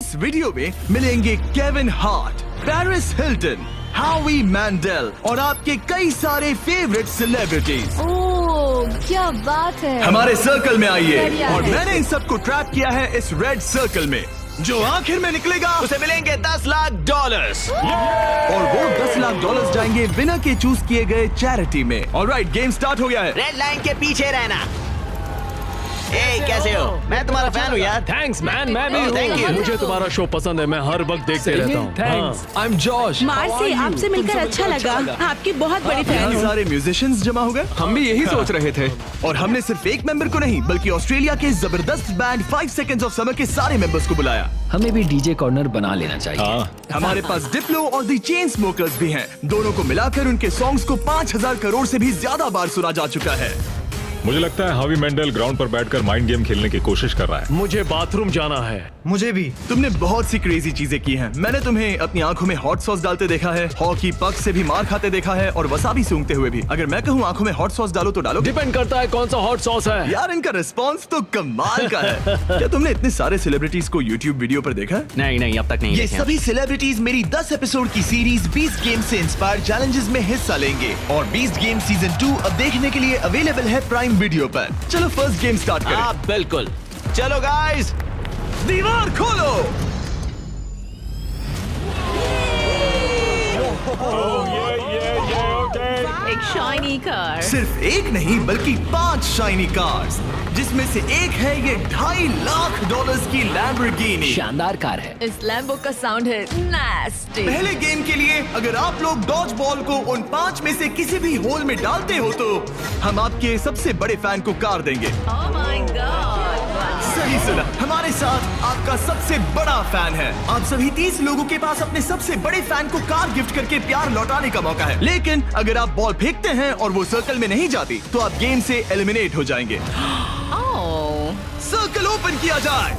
इस वीडियो में मिलेंगे केविन हार्ट, पेरिस हिल्टन, हावी मैंडेल और आपके कई सारे फेवरेट सेलिब्रिटीज। ओह क्या बात है। हमारे सर्कल में आइए बढ़िया और है। मैंने इन सबको ट्रैप किया है इस रेड सर्कल में। जो आखिर में निकलेगा उसे मिलेंगे $10 लाख। और वो $10 लाख जाएंगे विनर के चूज किए गए चैरिटी में। ऑलराइट, गेम स्टार्ट हो गया है। रेड लाइन के पीछे रहना। ए, कैसे हो? मैं तुम्हारा फैन हूँ यार। थैंक्स मैन, मैं भी thank you. हूँ। मुझे तुम्हारा शो पसंद है, मैं हर वक्त देखते रहता हूँ। Thanks, I am Josh. Marcy, आपसे मिलकर अच्छा लगा। आपकी बहुत बड़ी फैन यहाँ हूँ। सारे म्यूजिशियंस जमा हो गए। हम भी यही सोच रहे थे। और हमने सिर्फ एक मेंबर को नहीं बल्कि ऑस्ट्रेलिया के जबरदस्त बैंड 5 सेकंड्स ऑफ समर के सारे मेंबर्स को बुलाया। हमें भी डीजे कॉर्नर बना लेना चाहिए। हमारे पास डिप्लो और द चेन स्मोकर्स भी हैं। दोनों को मिलाकर उनके सॉन्ग्स को 5000 करोड़ से भी ज्यादा बार सुना जा चुका है। मुझे लगता है हावी मेंडल ग्राउंड पर बैठकर माइंड गेम खेलने की कोशिश कर रहा है। मुझे बाथरूम जाना है। मुझे भी। तुमने बहुत सी क्रेजी चीजें की हैं। मैंने तुम्हें अपनी आंखों में हॉट सॉस डालते देखा है, हॉकी पक से भी मार खाते देखा है और वसाबी सूंघते हुए भी। अगर मैं कहूँ आंखों में हॉट सॉस डालो तो डालो। डिपेंड करता है कौन सा हॉट सॉस है। यार इनका रिस्पॉन्स तो कमाल का है। क्या तुमने इतने सारे सेलिब्रिटीज को यूट्यूब वीडियो पर देखा है? नहीं, अब तक नहीं। ये सभी सेलिब्रिटीज मेरी 10 एपिसोड की सीरीज बीस्ट गेम से इंस्पायर्ड चैलेंजेस में हिस्सा लेंगे और बीस्ट गेम सीजन 2 अब देखने के लिए अवेलेबल है प्राइम वीडियो पर। चलो फर्स्ट गेम स्टार्ट करें। हाँ बिल्कुल, चलो गाइस। दीवार खोलो। एक शाइनी कार। सिर्फ एक नहीं बल्कि 5 शाइनी कार्स, जिसमें से एक है ये $2.5 लाख की लैम्बोर्गिनी। शानदार कार है। इस लैम्बो का साउंड है नास्टी। पहले गेम के लिए अगर आप लोग डॉज बॉल को उन 5 में से किसी भी होल में डालते हो तो हम आपके सबसे बड़े फैन को कार देंगे। Oh my God. सही सुना, हमारे साथ आपका सबसे बड़ा फैन है। आप सभी 30 लोगों के पास अपने सबसे बड़े फैन को कार गिफ्ट करके प्यार लौटाने का मौका है। लेकिन अगर आप बॉल फेंकते हैं और वो सर्कल में नहीं जाती तो आप गेम से एलिमिनेट हो जाएंगे। सर्कल ओपन किया जाए।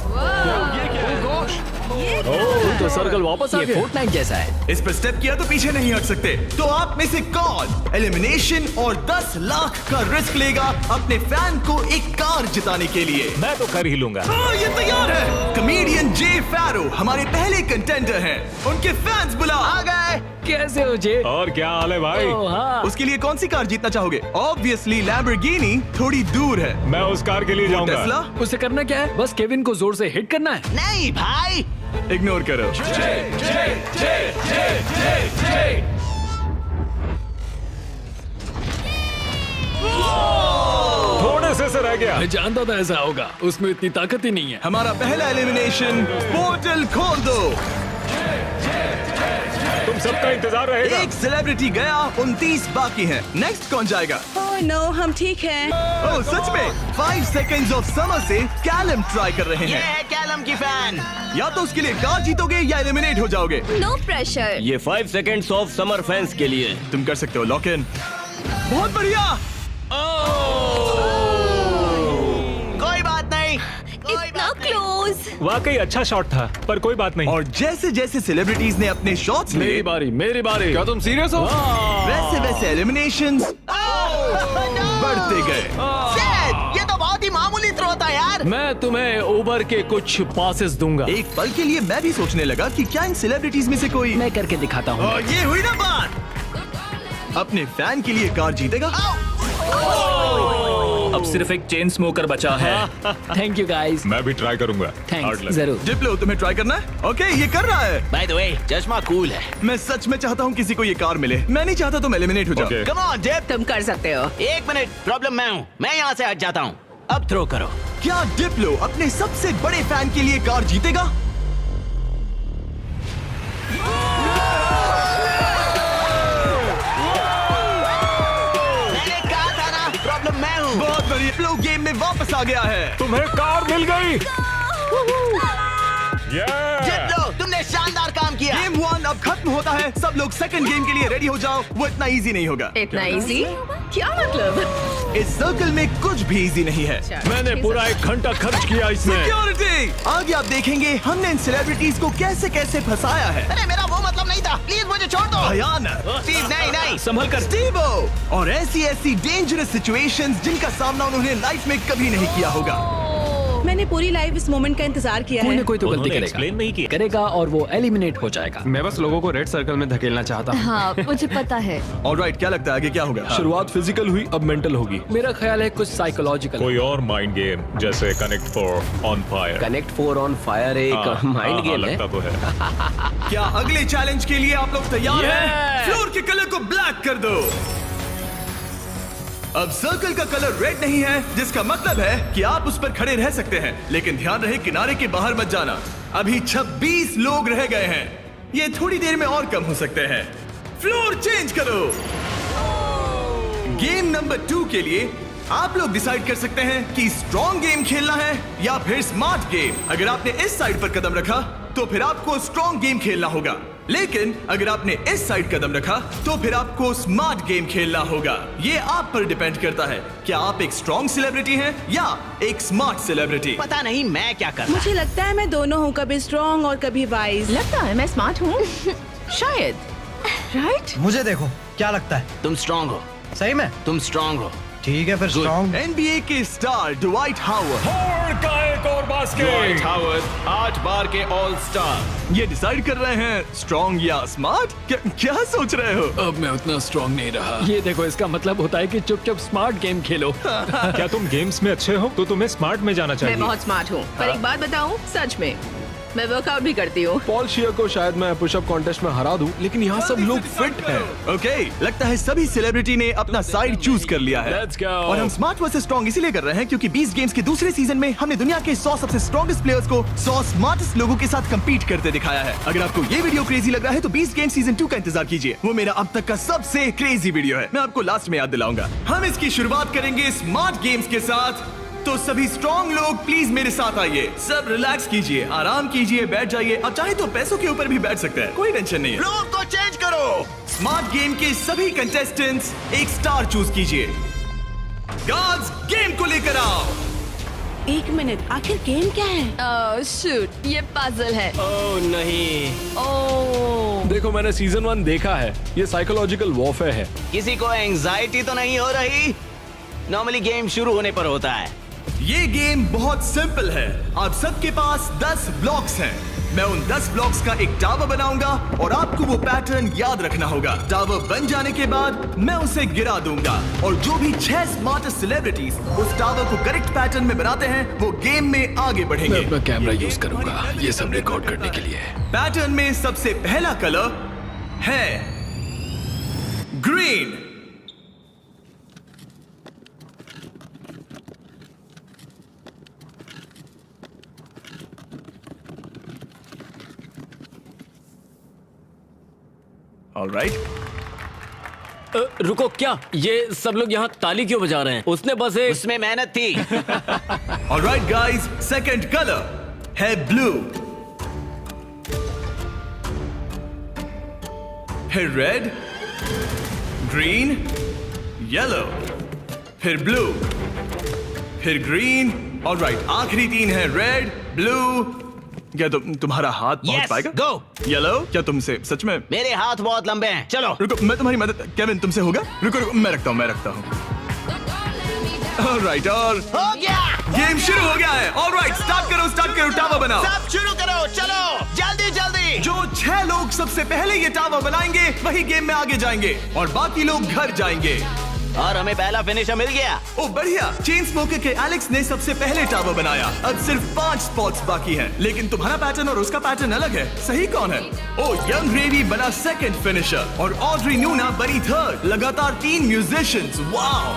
तो सर्कल वापस आ ये गया। फोर्टनाइट जैसा है। इस पर स्टेप किया तो पीछे नहीं हट सकते। तो आप में से कौन एलिमिनेशन और 10 लाख का रिस्क लेगा अपने फैन को एक कार जिताने के लिए? मैं तो कर ही लूंगा। हाँ, ये तैयार है। कमेडियन जे फैरो हमारे पहले कंटेंडर हैं। उनके फैंस बुलाओ। आ गए। कैसे हो जे? और क्या हाल है भाई? हाँ। उसके लिए कौन सी कार जीतना चाहोगे? ऑब्वियसली लैम्बोर्गिनी थोड़ी दूर है। मैं उस कार के लिए जाऊंगा। टेस्ला उसे करना क्या है? बस केविन को जोर से हिट करना है। नहीं भाई, इग्नोर करो। थोड़े से रह गया। मैं जानता था ऐसा होगा, उसमें इतनी ताकत ही नहीं है। हमारा पहला एलिमिनेशन, पोर्टल खोल दो। तुम सबका इंतजार रहेगा। एक सेलिब्रिटी गया, 29 बाकी हैं। नेक्स्ट कौन जाएगा? ओह नो, हम ठीक हैं। ओह सच में 5 सेकंड्स ऑफ समर से कैलम ट्राई कर रहे ये हैं। है कैलम की फैन। या तो उसके लिए कार जीतोगे या एलिमिनेट हो जाओगे। No pressure. ये 5 सेकंड्स ऑफ समर फैंस के लिए। तुम कर सकते हो लॉक इन। बहुत बढ़िया। कोई बात नहीं, कोई इतना बात नहीं। क्लोज। वाकई अच्छा शॉट था, पर कोई बात नहीं। और जैसे जैसे सेलिब्रिटीज ने अपने शॉट्स लिए, मेरी बारी, मेरी बारी। क्या तुम सीरियस हो? वैसे वैसे एलिमिनेशंस बढ़ते गए। Shit, ये तो बहुत ही मामूली थ्रो था यार। मैं तुम्हें उबर के कुछ पासेस दूंगा। एक पल के लिए मैं भी सोचने लगा कि क्या इन सेलिब्रिटीज में से कोई मैं करके दिखाता हूँ। और ये हुई ना बात। अपने फैन के लिए कार जीतेगा। अब सिर्फ एक चेन स्मोकर बचा है। Thank you guys. मैं भी ट्राई करूंगा। Hard thanks, luck. जरूर। डिप्लो तुम्हें ट्राई करना है? ओके, ये कर रहा है। बाय द वे, चश्मा कूल है। मैं सच में चाहता हूँ किसी को ये कार मिले। मैं नहीं चाहता तुम एलिमिनेट हो जाओ। Okay. कम ऑन जेब। तुम कर सकते हो। एक मिनट, प्रॉब्लम मैं हूँ। मैं यहाँ से हट जाता हूँ। अब थ्रो करो। क्या डिप्लो अपने सबसे बड़े फैन के लिए कार जीतेगा? मैंने कहा था ना, प्रॉब्लम मैं हूँ। बहुत बढ़िया। डिप्लो गेम में वापस आ गया है। तुम्हें कार मिल गई। जीत लो, तुमने शानदार काम किया। गेम 1 अब खत्म होता है। सब लोग सेकंड गेम के लिए रेडी हो जाओ। वो इतना इजी नहीं होगा। इतना इजी? क्या मतलब? इस सर्कल में कुछ भी इजी नहीं है। मैंने पूरा 1 घंटा खर्च किया इसमें। सिक्योरिटी। आगे आप देखेंगे हमने इन सेलिब्रिटीज को कैसे कैसे फंसाया है। अरे मेरा वो मतलब नहीं था, प्लीज मुझे छोड़ दो। भयानक। स्टीव, नहीं नहीं। संभल कर। स्टीवो। और ऐसी ऐसी डेंजरस सिचुएशंस जिनका सामना उन्होंने लाइफ में कभी नहीं किया होगा। मैंने पूरी लाइफ इस मोमेंट का इंतजार किया कोई है। ना कोई तो गलती उन्होंने करेगा एक्सप्लेन नहीं किया। करेगा और वो एलिमिनेट हो जाएगा। मैं बस लोगों को रेड सर्कल में धकेलना चाहता हूँ। हाँ मुझे पता है। ऑलराइट, क्या लगता है आगे क्या होगा? शुरुआत फिजिकल हुई, अब मेंटल होगी। मेरा ख्याल है कुछ साइकोलॉजिकल। कोई और माइंड गेम जैसे connect for on fire. Connect 4 on fire एक माइंड गेम है। लगता तो है। क्या अगले चैलेंज के लिए आप लोग तैयार हैं? फ्लोर के कलर को ब्लैक कर दो। अब सर्कल का कलर रेड नहीं है, जिसका मतलब है कि आप उस पर खड़े रह सकते हैं, लेकिन ध्यान रहे किनारे के बाहर मत जाना। अभी 26 लोग रह गए हैं, ये थोड़ी देर में और कम हो सकते हैं। फ्लोर चेंज करो। गेम नंबर 2 के लिए आप लोग डिसाइड कर सकते हैं कि स्ट्रॉन्ग गेम खेलना है या फिर स्मार्ट गेम। अगर आपने इस साइड पर कदम रखा तो फिर आपको स्ट्रॉन्ग गेम खेलना होगा, लेकिन अगर आपने इस साइड कदम रखा तो फिर आपको स्मार्ट गेम खेलना होगा। ये आप पर डिपेंड करता है, क्या आप एक स्ट्रॉन्ग सेलिब्रिटी हैं या एक स्मार्ट सेलिब्रिटी। पता नहीं मैं क्या कर रहा। मुझे लगता है मैं दोनों हूँ, कभी स्ट्रॉन्ग और कभी वाइज। लगता है मैं स्मार्ट हूँ। शायद। राइट? मुझे देखो, क्या लगता है? तुम स्ट्रांग हो। सही में? तुम स्ट्रांग हो। ठीक है फिर स्ट्रॉन्ग। NBA के स्टार ड्वाइट हावर्ड का एक और बास्केट। हावर्ड 8 बार के ऑल स्टार। ये डिसाइड कर रहे हैं स्ट्रॉन्ग या स्मार्ट। क्या सोच रहे हो? अब मैं उतना स्ट्रांग नहीं रहा। ये देखो, इसका मतलब होता है कि चुपचाप स्मार्ट गेम खेलो। क्या तुम गेम्स में अच्छे हो तो तुम्हें स्मार्ट में जाना चाहिए। मैं बहुत स्मार्ट हूँ, पर एक बात बताऊँ, सच में मैं वर्कआउट भी करती हूँ। पॉल शियर को शायद मैं पुशअप कॉन्टेस्ट में हरा दूं, लेकिन यहाँ सब लोग फिट हैं। ओके, लगता है सभी सेलिब्रिटी ने अपना साइड चूज कर लिया है। Let's go. और हम स्मार्ट वर्सेस स्ट्रॉन्ग इसीलिए कर रहे हैं क्योंकि 20 गेम्स के दूसरे सीजन में हमने दुनिया के 100 सबसे स्ट्रॉन्गेस्ट प्लेयर्स को 100 स्मार्टेस्ट लोगों के साथ compete करते दिखाया है। अगर आपको ये वीडियो क्रेजी लग रहा है तो 20 गेम सीजन 2 का इंतजार कीजिए। वो मेरा अब तक का सबसे क्रेजी वीडियो है, मैं आपको लास्ट में याद दिलाऊंगा। हम इसकी शुरुआत करेंगे स्मार्ट गेम्स के साथ, तो सभी स्ट्रॉन्ग लोग प्लीज मेरे साथ आइए। सब रिलैक्स कीजिए, आराम कीजिए, बैठ जाइए। अब चाहे तो पैसों के ऊपर भी बैठ सकते हैं, कोई टेंशन नहीं है। फ्लोर को चेंज करो। स्मार्ट गेम के सभी कंटेस्टेंट्स एक स्टार चूज कीजिए। गार्ड्स, गेम को लेकर आओ। एक मिनट, आखिर गेम क्या है? ओह शूट, ये पजल है। ओह नहीं। ओह देखो, मैंने सीजन 1 देखा है, ये साइकोलॉजिकल वॉरफेयर है। किसी को एंजाइटी तो नहीं हो रही? नॉर्मली गेम शुरू होने पर होता है। ये गेम बहुत सिंपल है। आप सबके पास 10 ब्लॉक्स हैं। मैं उन 10 ब्लॉक्स का एक टावर बनाऊंगा और आपको वो पैटर्न याद रखना होगा। टावर बन जाने के बाद मैं उसे गिरा दूंगा और जो भी 6 स्मार्टेस्ट सेलिब्रिटीज उस टावर को करेक्ट पैटर्न में बनाते हैं वो गेम में आगे बढ़ेंगे। मैं अपना कैमरा यूज करूंगा ये सब रिकॉर्ड करने के लिए। पैटर्न में सबसे पहला कलर है ग्रीन। ऑलराइट। रुको, क्या ये सब लोग यहाँ ताली क्यों बजा रहे हैं? उसने बस एक उसमें मेहनत थी। ऑलराइट गाइस, सेकंड कलर है ब्लू। फिर रेड, ग्रीन, येलो, फिर ब्लू, फिर ग्रीन। ऑलराइट, आखिरी 3 है रेड, ब्लू। क्या तुम्हारा हाथ पहुंच Yes, पाएगा? go. येलो, क्या तुमसे सच में? मेरे हाथ बहुत लंबे हैं। चलो रुको, मैं तुम्हारी मदद। केविन, तुमसे होगा? रुको रुको, मैं रखता हूँ। ऑलराइट, और हो गया। गेम शुरू हो गया है। ऑलराइट, स्टार्ट करो, टावर बनाओ। सब शुरू करो, चलो जल्दी जल्दी। जो 6 लोग सबसे पहले ये टावर बनाएंगे वही गेम में आगे जाएंगे और बाकी लोग घर जाएंगे। और हमें पहला फिनिशर मिल गया। ओ बढ़िया, चेन स्मोकर के एलेक्स ने सबसे पहले टावर बनाया। अब सिर्फ 5 स्पॉट्स बाकी हैं, लेकिन तुम्हारा पैटर्न और उसका पैटर्न अलग है। सही कौन है? ओ यंग रेवी बना सेकंड फिनिशर और ऑड्री न्यूना बनी थर्ड। लगातार 3 म्यूजिशियंस। वाओ,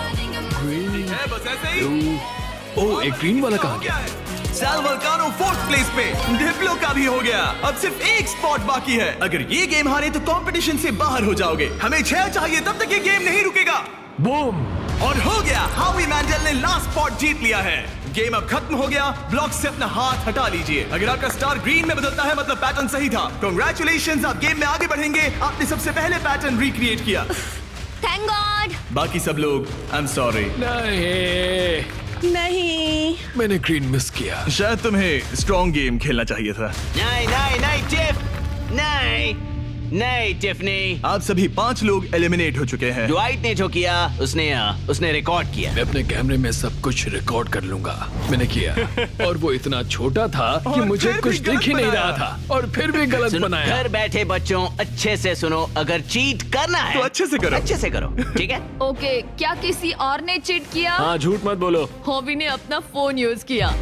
है बस ऐसे ही। ओ, एक ग्रीन वाला कहाँ गया? सैल वल्कानो 4th प्लेस पे। डिप्लो का भी हो गया। अब सिर्फ एक स्पॉट बाकी है। अगर ये गेम हारे तो कंपटीशन से बाहर हो जाओगे। हमें 6 चाहिए, तब तक ये गेम नहीं रुकेगा। बूम! और हो गया, हावी मैंडल ने लास्ट स्पॉट जीत लिया है। गेम अब खत्म हो गया। ब्लॉक से अपना हाथ हटा लीजिए। अगर आपका स्टार ग्रीन में बदलता है मतलब पैटर्न सही था। कांग्रेचुलेशंस, आप गेम में आगे बढ़ेंगे। आपने सबसे पहले पैटर्न रिक्रिएट किया। Thank God. बाकी सब लोग आई एम सॉरी। नहीं, मैंने ग्रीन मिस किया। शायद तुम्हें स्ट्रॉन्ग गेम खेलना चाहिए था। नहीं नहीं नहीं चिप, नहीं नहीं टिफनी, आप सभी 5 लोग एलिमिनेट हो चुके हैं। ड्वाइट ने जो किया उसने रिकॉर्ड किया। मैं अपने कैमरे में सब कुछ रिकॉर्ड कर लूंगा। मैंने किया और वो इतना छोटा था कि और मुझे फिर कुछ भी दिख ही नहीं गलत रहा था और फिर भी गलत बनाया। घर बैठे बच्चों अच्छे से सुनो, अगर चीट करना है तो अच्छे से करो। अच्छे से करो, ठीक है? ओके, क्या किसी और ने चीट किया? हाँ, झूठ मत बोलो। हॉबी ने अपना फोन यूज किया।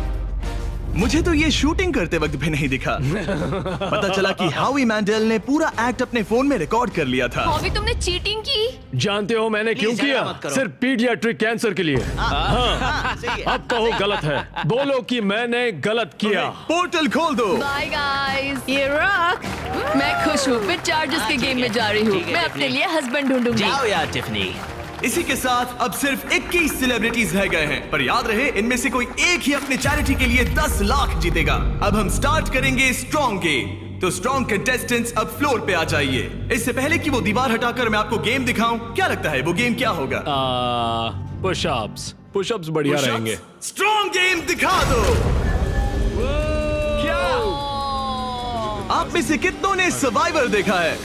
मुझे तो ये शूटिंग करते वक्त भी नहीं दिखा। पता चला कि हावी मैंडल ने पूरा एक्ट अपने फोन में रिकॉर्ड कर लिया था। हॉबी, तुमने चीटिंग की? जानते हो मैंने क्यों Please, किया? झगड़ा मत करो। सिर्फ पीडियाट्रिक कैंसर के लिए। हाँ, सही है। अब कहो गलत है, बोलो कि मैंने गलत किया। पोर्टल खोल दो। Bye guys. ये रॉक। मैं खुश हूँ, मैं चार्जर्स के गेम में जा रही हूँ। ठीक है, मैं अपने टिफनी। लिए हस्बैंड ढूंढूंगी। जाओ यार टिफनी। इसी के साथ अब सिर्फ 21 सेलिब्रिटीज रह गए हैं, पर याद रहे इनमें से कोई एक ही अपने चैरिटी के लिए 10 लाख जीतेगा। अब हम स्टार्ट करेंगे स्ट्रॉन्ग गेम। तो स्ट्रॉन्ग कंटेस्टेंट्स अब फ्लोर पे आ जाइए। इससे पहले कि वो दीवार हटाकर मैं आपको गेम दिखाऊं, क्या लगता है वो गेम क्या होगा? पुशअप्स। पुशअप्स बढ़िया रहेंगे। स्ट्रॉन्ग गेम दिखा दो। आप में से कितनों ने सर्वाइवर देखा है?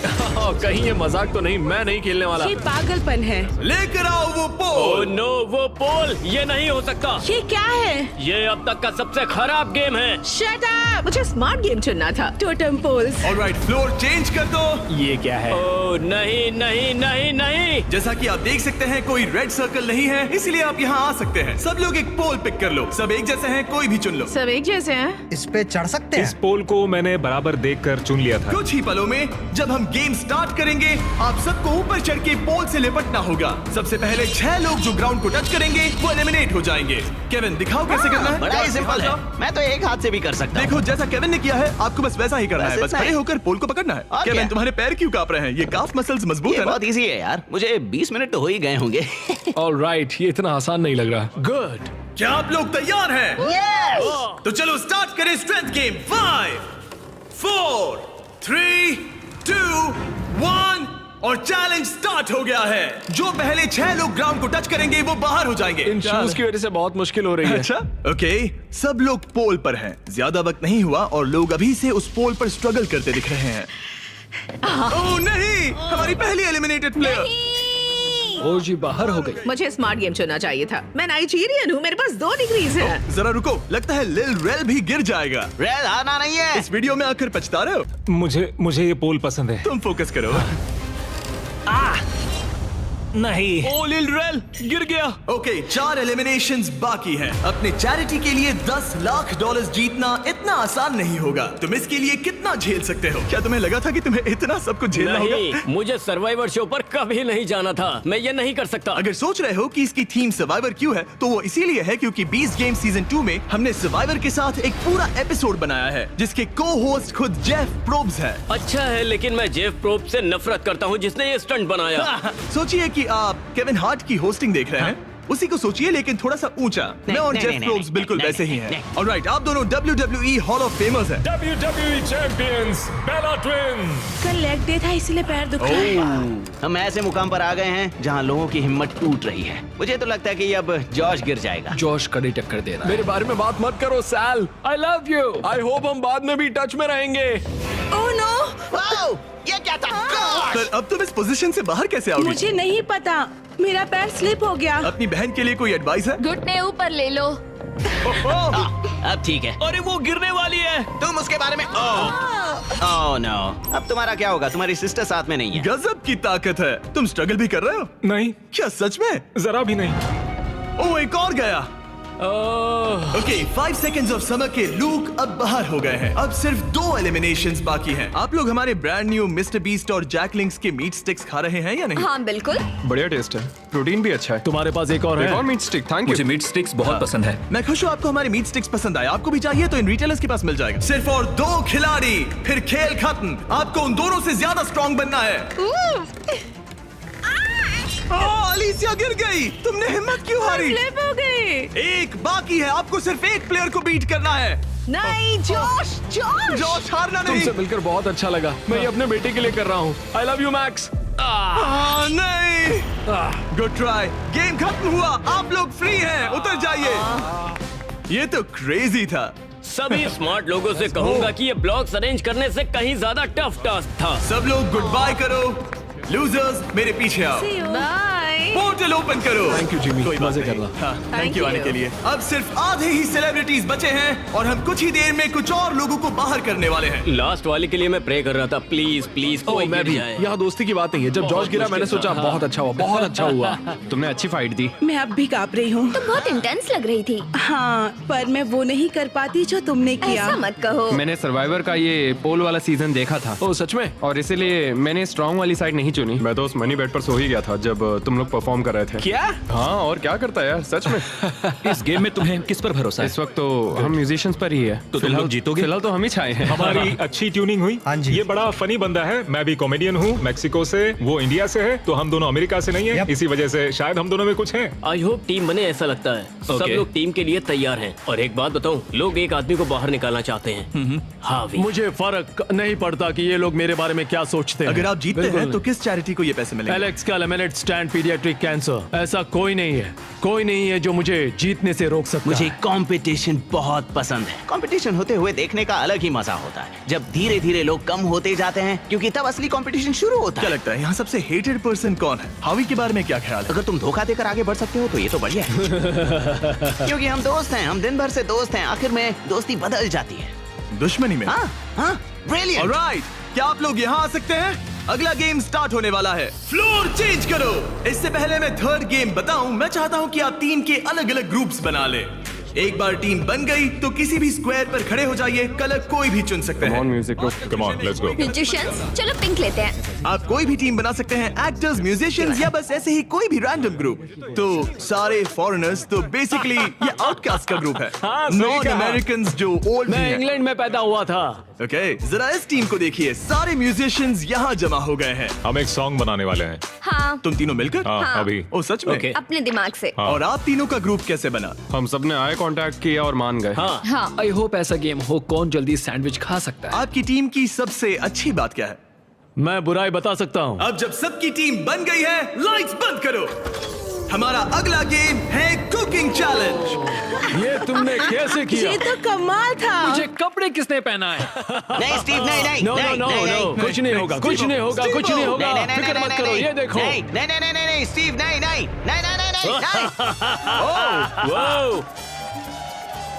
कहीं ये मजाक तो नहीं, मैं नहीं खेलने वाला। ये पागलपन है। लेकर आओ वो ओह पोल। नो, वो पोल, ये नहीं हो सकता। ये क्या है? ये अब तक का सबसे खराब गेम है। Shut up. मुझे स्मार्ट गेम चुनना था। Totem poles. Alright, floor change कर दो। ये क्या है? ओह नहीं नहीं नहीं नहीं। जैसा कि आप देख सकते हैं कोई रेड सर्कल नहीं है, इसलिए आप यहाँ आ सकते हैं। सब लोग एक पोल पिक कर लो। सब एक जैसे हैं, कोई भी चुन लो। सब एक जैसे हैं। इस पे चढ़ सकते इस हैं? पोल को मैंने बराबर देखकर चुन लिया था। कुछ ही पलों में जब हम गेम स्टार्ट करेंगे, आप सबको ऊपर चढ़ के पोल से लिपटना होगा। सबसे पहले 6 लोग जो ग्राउंड को टच करेंगे वो एलिमिनेट हो जाएंगे। केविन, दिखाओ कैसे करना है। बड़ा ही सिंपल है, मैं तो एक हाथ से भी कर सकता हूँ। देखो, जैसा केविन ने किया है आपको बस वैसा ही करना बस है। बस इतना खड़े ही। होकर पोल को पकड़ना है। और केविन, क्या? तुम्हारे पैर क्यों कांप रहे हैं? ये काफ मसल्स मजबूत ये है ना? बहुत इजी है यार, मुझे 20 मिनट तो हो ही गए होंगे। ऑलराइट, ये इतना आसान नहीं लग रहा। गुड। क्या आप लोग तैयार हैं? तो चलो स्टार्ट करें स्ट्रेंथ गेम। 5 4 3 2 1 और चैलेंज स्टार्ट हो गया है। जो पहले 6 लोग ग्राउंड को टच करेंगे वो बाहर हो जाएंगे। इन शूज की वजह से बहुत मुश्किल हो रही है। अच्छा, ओके, सब लोग पोल पर हैं। ज्यादा वक्त नहीं हुआ और लोग अभी से उस पोल पर स्ट्रगल करते दिख रहे हैं। ओह नहीं, हमारी पहली एलिमिनेटेड प्लेयर। ओ जी, बाहर हो गई। मुझे स्मार्ट गेम चुनना चाहिए था। मैं नाइजीरियन हूँ, मेरे पास 2 डिग्रीज हैं। जरा रुको, लगता है लिल रेल भी गिर जाएगा। रेल आना नहीं है। इस वीडियो में आकर पछता रहे हो? मुझे ये पोल पसंद है। तुम फोकस करो। नहीं। ओ लिल रेल गिर गया। ओके, 4 एलिमिनेशंस बाकी हैं। अपने चैरिटी के लिए 10 लाख डॉलर जीतना इतना आसान नहीं होगा। तुम इसके लिए कितना झेल सकते हो? क्या तुम्हें लगा था कि तुम्हें इतना सब कुछ झेलना होगा? नहीं, मुझे सर्वाइवर शो पर कभी नहीं जाना था। मैं ये नहीं कर सकता। अगर सोच रहे हो कि इसकी थीम सर्वाइवर क्यों है, तो वो इसीलिए है क्योंकि 20 गेम सीजन 2 में हमने सर्वाइवर के साथ एक पूरा एपिसोड बनाया है जिसके को होस्ट खुद जेफ प्रोब्स है। अच्छा है, लेकिन मैं जेफ प्रोब से नफरत करता हूँ जिसने ये स्टंट बनाया। सोचिए कि आप केविन हार्ट की होस्टिंग देख रहे हैं, उसी को सोचिए लेकिन थोड़ा सा ऊंचा। मैं और नहीं, जेफ नहीं, प्रोब्स नहीं, बिल्कुल नहीं, वैसे ही नहीं, हैं। ऑलराइट, आप दोनों WWE हॉल ऑफ फेमर्स हैं। WWE चैंपियंस बेला ट्विन्स। कल लेग डे था इसलिए पैर दुख रहा है। हम ऐसे मुकाम पर आ गए हैं जहाँ लोगों की हिम्मत टूट रही है। मुझे तो लगता है कि अब जॉश गिर जाएगा। जॉश कड़ी टक्कर दे रहा है। मेरे बारे में बात मत करो Sal. I love you. I hope हम बाद में भी टच में रहेंगे। ओह नो, वाओ, ये क्या था? पर अब तुम इस पोजीशन से बाहर कैसे आओगी? मुझे नहीं पता, मेरा पैर स्लिप हो गया। अपनी बहन के लिए कोई एडवाइस है? घुटने ऊपर ले लो। अब ठीक है। अरे वो गिरने वाली है। तुम उसके बारे में ओह नो। अब तुम्हारा क्या होगा? तुम्हारी सिस्टर साथ में नहीं है। गजब की ताकत है। तुम स्ट्रगल भी कर रहे हो? नहीं, क्या सच में? जरा भी नहीं। ओह, एक और गया। ओके, 5 सेकंड्स ऑफ समर के लूक अब बाहर हो गए हैं। अब सिर्फ 2 एलिमिनेशंस बाकी हैं। आप लोग हमारे ब्रांड न्यू मिस्टर बीस्ट और जैकलिंग्स के मीट स्टिक्स खा रहे हैं या नहीं? हाँ बिल्कुल। बढ़िया टेस्ट है, प्रोटीन भी अच्छा है। तुम्हारे पास एक और एक और है? मीट स्टिक, थैंक मुझे यू। मीट स्टिक्स बहुत पसंद है। मैं खुश हूँ आपको हमारे मीट स्टिक्स पसंद आए। आपको भी चाहिए तो इन रिटेलर्स के पास मिल जाएगा। सिर्फ और 2 खिलाड़ी, फिर खेल खत्म। आपको उन दोनों से ज्यादा स्ट्रॉन्ग बनना है। अलीसिया गिर गई। तुमने हिम्मत क्यों हारी? स्लिप हो गई। एक बाकी है, आपको सिर्फ एक प्लेयर को बीट करना है। नहीं जोश, जोश। जॉश, हारना नहीं। तुमसे मिलकर बहुत अच्छा लगा। मैं ये अपने बेटे के लिए कर रहा हूँ। आई लव यू मैक्स। नहीं, गुड ट्राई। गेम खत्म हुआ, आप लोग फ्री हैं, उतर जाइए। ये तो क्रेजी था। सभी स्मार्ट लोगों से कहूंगा कि ये ब्लॉक्स अरेंज करने से कहीं ज्यादा टफ टास्क था। सब लोग गुड बाय करो। लूजर्स मेरे पीछे आओ। बाय। पोर्टल ओपन करो। थैंक यू जिमी, कोई बात मजे नहीं। करना। हाँ, थैंक यू you. आने के लिए। अब सिर्फ आधे ही सेलिब्रिटीज बचे हैं और हम कुछ ही देर में कुछ और लोगों को बाहर करने वाले हैं। लास्ट वाले के लिए मैं प्रे कर रहा था, प्लीज प्लीज कोई मैं गिर भी। जाए। यहाँ दोस्ती की बात नहीं है। जब जॉर्ज गिरा मैंने सोचा बहुत अच्छा हुआ, बहुत अच्छा हुआ। तुमने अच्छी फाइट दी। मैं अब भी कांप रही हूँ। तुम बहुत इंटेंस लग रही थी। हाँ, पर मैं वो नहीं कर पाती जो तुमने किया। ऐसा मत कहो। मैंने सर्वाइवर का ये पोल वाला सीजन देखा था ओ सच में? और इसीलिए मैंने स्ट्रांग वाली साइड नहीं चुनी। मैं तो उस मनी बेड पर सो ही गया था जब तुम लोग परफॉर्म कर रहे थे। क्या? हाँ, और क्या करता है यार, सच में। इस गेम में तुम्हें किस पर भरोसा है? इस वक्त तो हम म्यूजिशियंस पर ही है। तो तुम लोग जीतोगे? फिलहाल तो हम ही छाए हैं। हमारी अच्छी ट्यूनिंग हुई। हाँ जी। ये बड़ा फनी बंदा है। मैं भी कॉमेडियन हूँ, मैक्सिको से, वो इंडिया से है, तो हम दोनों अमेरिका से नहीं है। Yep. इसी वजह से शायद हम दोनों में कुछ है। आई होप टीम बने, ऐसा लगता है। सब Okay. लोग टीम के लिए तैयार हैं। और एक बात बताऊं, लोग एक आदमी को बाहर निकालना चाहते हैं। हावी। मुझे फर्क नहीं पड़ता कि ये लोग मेरे बारे में क्या सोचते हैं। अगर आप जीतते हैं तो किस चैरिटी को ये पैसे मिलेंगे? एलेक्स का लेमिनेट स्टैंड पीडियाट्रिक कैंसर। ऐसा कोई नहीं है, कोई नहीं है जो मुझे जीतने से रोक सकता मुझे है। कंपटीशन बहुत पसंद है। कंपटीशन होते हुए देखने का अलग ही मजा होता है, जब धीरे धीरे लोग कम होते जाते हैं, क्योंकि तब असली कंपटीशन शुरू होता क्या है। लगता है यहाँ सबसे हेटेड पर्सन कौन है? हावी के बारे में क्या ख्याल है? अगर तुम धोखा देकर आगे बढ़ सकते हो तो ये तो बढ़िया है। क्योंकि हम दोस्त हैं, हम दिन भर से दोस्त हैं, आखिर में दोस्ती बदल जाती है। दुश्मनी में? हाँ हाँ, ब्रिलियंट। ऑलराइट, क्या आप लोग यहाँ आ सकते हैं? अगला गेम स्टार्ट होने वाला है। फ्लोर चेंज करो। इससे पहले मैं थर्ड गेम बताऊं, मैं चाहता हूं कि आप टीम के अलग अलग ग्रुप्स बना ले। एक बार टीम बन गई तो किसी भी स्क्वायर पर खड़े हो जाइए, कलर कोई भी चुन सकते हैं। Music come on, let's go. Musicians, चलो पिंक लेते हैं। आप कोई भी टीम बना सकते हैं, एक्टर्स, म्यूजिशियंस या बस ऐसे ही कोई भी रैंडम ग्रुप। तो सारे फॉरेनर्स, तो बेसिकली ये आउटकास्ट का ग्रुप है। नॉन अमेरिकन जो ओल्ड मैं इंग्लैंड में पैदा हुआ था। ओके, जरा इस टीम को देखिए, सारे म्यूजिशियंस यहाँ जमा हो गए हैं। हम एक सॉन्ग बनाने वाले हैं। हाँ, तुम तीनों मिलकर? हाँ, अभी। ओ सच में? Okay. अपने दिमाग से। और आप तीनों का ग्रुप कैसे बना? हम सबने आई कांटेक्ट किया और मान गए। हाँ, हाँ, आई होप ऐसा गेम हो कौन जल्दी सैंडविच खा सकता है। आपकी टीम की सबसे अच्छी बात क्या है? मैं बुराई बता सकता हूँ। अब जब सबकी टीम बन गई है, लाइट्स बंद करो। हमारा अगला गेम है कुकिंग चैलेंज। ये तुमने कैसे किया? ये तो कमाल था। मुझे कपड़े किसने पहना है? नहीं स्टीव, नहीं नहीं नो नो नहीं, नो नहीं, नो, नहीं। कुछ नहीं होगा, कुछ नहीं होगा, कुछ नहीं होगा। नहीं, नहीं, फिक्र नहीं, मत नहीं, करो, नहीं, ये देखो। नहीं नहीं नहीं नहीं नहीं स्टीव, नहीं नहीं नहीं नहीं नहीं नहीं। वाओ,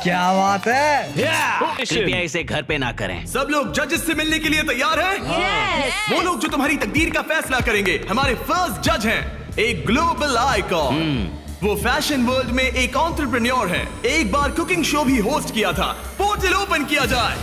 क्या बात है। कृपया इसे घर पे ना करें। सब लोग जजेस से मिलने के लिए तैयार हैं? Yes. वो लोग जो तुम्हारी तकदीर का फैसला करेंगे, हमारे फर्स्ट जज हैं, एक ग्लोबल आइकॉन। वो फैशन वर्ल्ड में एक एंटरप्रेन्योर है, एक बार कुकिंग शो भी होस्ट किया था। पोर्टल ओपन किया जाए।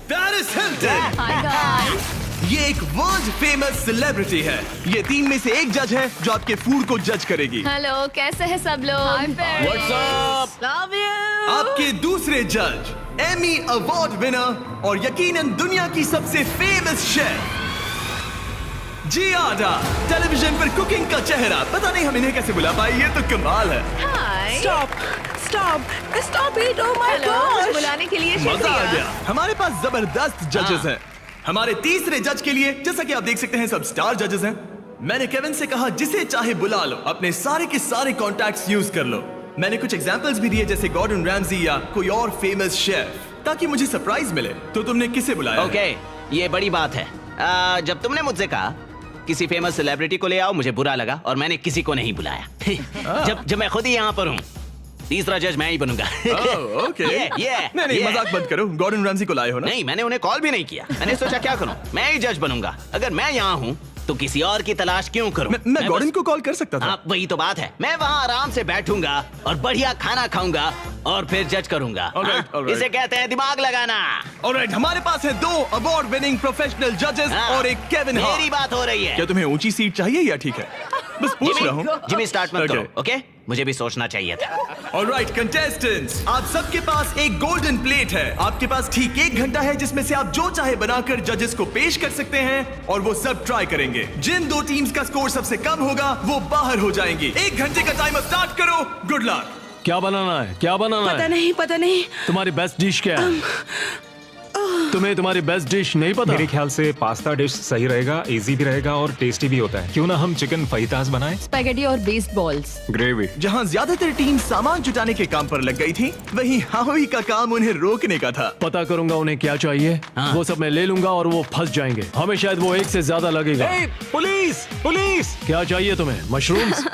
Paris Hilton. Hi guys. ये एक वर्ल्ड फेमस सेलिब्रिटी है। ये टीम में से एक जज है जो आपके फूड को जज करेगी। हेलो, कैसे हैं सब लोग? What's up? Love you. आपके दूसरे जज, एमी अवार्ड विनर और यकीनन दुनिया की सबसे फेमस शेफ जियाडा, टेलीविजन पर कुकिंग का चेहरा। पता नहीं हम इन्हें कैसे बुला पाए, ये तो कमाल है। Hi. Stop stop stop it. Oh my hello, मुझे गॉड। बुलाने के लिए मजा आ शुक्रिया। गया। हमारे पास जबरदस्त जजेस हैं। हमारे तीसरे जज के लिए, जैसा कि आप देख सकते हैं, सब स्टार जजेस हैं। मैंने केविन से कहा जिसे चाहे बुला लो, अपने सारे के सारे कॉन्टैक्ट्स यूज कर लो। मैंने कुछ एग्जांपल्स भी दिए, जैसे गॉर्डन रैमजी या कोई और फेमस शेफ, ताकि मुझे सरप्राइज मिले। तो तुमने किसे बुलाया? ओके, ये बड़ी बात है। जब तुमने मुझसे कहा किसी फेमस सेलिब्रिटी को ले आओ, मुझे बुरा लगा और मैंने किसी को नहीं बुलाया। जब मैं खुद ही यहाँ पर हूँ, तीसरा जज मैं ही बनूंगा। ओके। नहीं, मजाक बंद करो। गॉर्डन रैमजी को लाए हो ना? नहीं, मैंने उन्हें कॉल भी नहीं किया। मैंने सोचा क्या करूं, मैं ही जज बनूंगा। अगर मैं यहाँ हूँ तो किसी और की तलाश क्यों करूं? मैं गॉर्डन को कॉल कर सकता था। हाँ, वही तो बात है। मैं वहाँ आराम से बैठूंगा और बढ़िया खाना खाऊंगा और फिर जज करूंगा। Alright, alright. इसे कहते हैं दिमाग लगाना। ऑलराइट, हमारे पास है 2 अवार्ड विनिंग प्रोफेशनल जजेस और एक केविन हार्ट। मेरी बात हो रही है। क्या तुम्हें ऊंची सीट चाहिए या ठीक है? बस पूछ रहा हूँ। जिमी स्टार्ट मत Okay. करो, ओके? मुझे भी सोचना चाहिए था। ऑलराइट कंटेस्टेंट्स, आप सबके पास एक गोल्डन प्लेट है। आपके पास ठीक 1 घंटा है जिसमें से आप जो चाहे बनाकर जजेस को पेश कर सकते हैं और वो सब ट्राई करेंगे। जिन 2 टीम्स का स्कोर सबसे कम होगा वो बाहर हो जाएंगी। 1 घंटे का टाइमर स्टार्ट करो। Good luck. क्या बनाना है? क्या बनाना पता है? नहीं, पता नहीं। तुम्हारी बेस्ट डिश क्या है? तुम्हें तुम्हारी बेस्ट डिश नहीं पता? मेरे ख्याल से पास्ता डिश सही रहेगा, इजी भी रहेगा और टेस्टी भी होता है। क्यों ना हम चिकन फाजितास बनाएं? स्पैगेटी और बेस्ड बॉल्स। ग्रेवी। जहाँ ज्यादातर टीम सामान जुटाने के काम पर लग गई थी, वहीं हावी का काम उन्हें रोकने का था। पता करूंगा उन्हें क्या चाहिए, वो सब मैं ले लूंगा और वो फंस जाएंगे। हमें शायद वो एक से ज्यादा लगेगा। Police police! क्या चाहिए तुम्हें? मशरूम्स?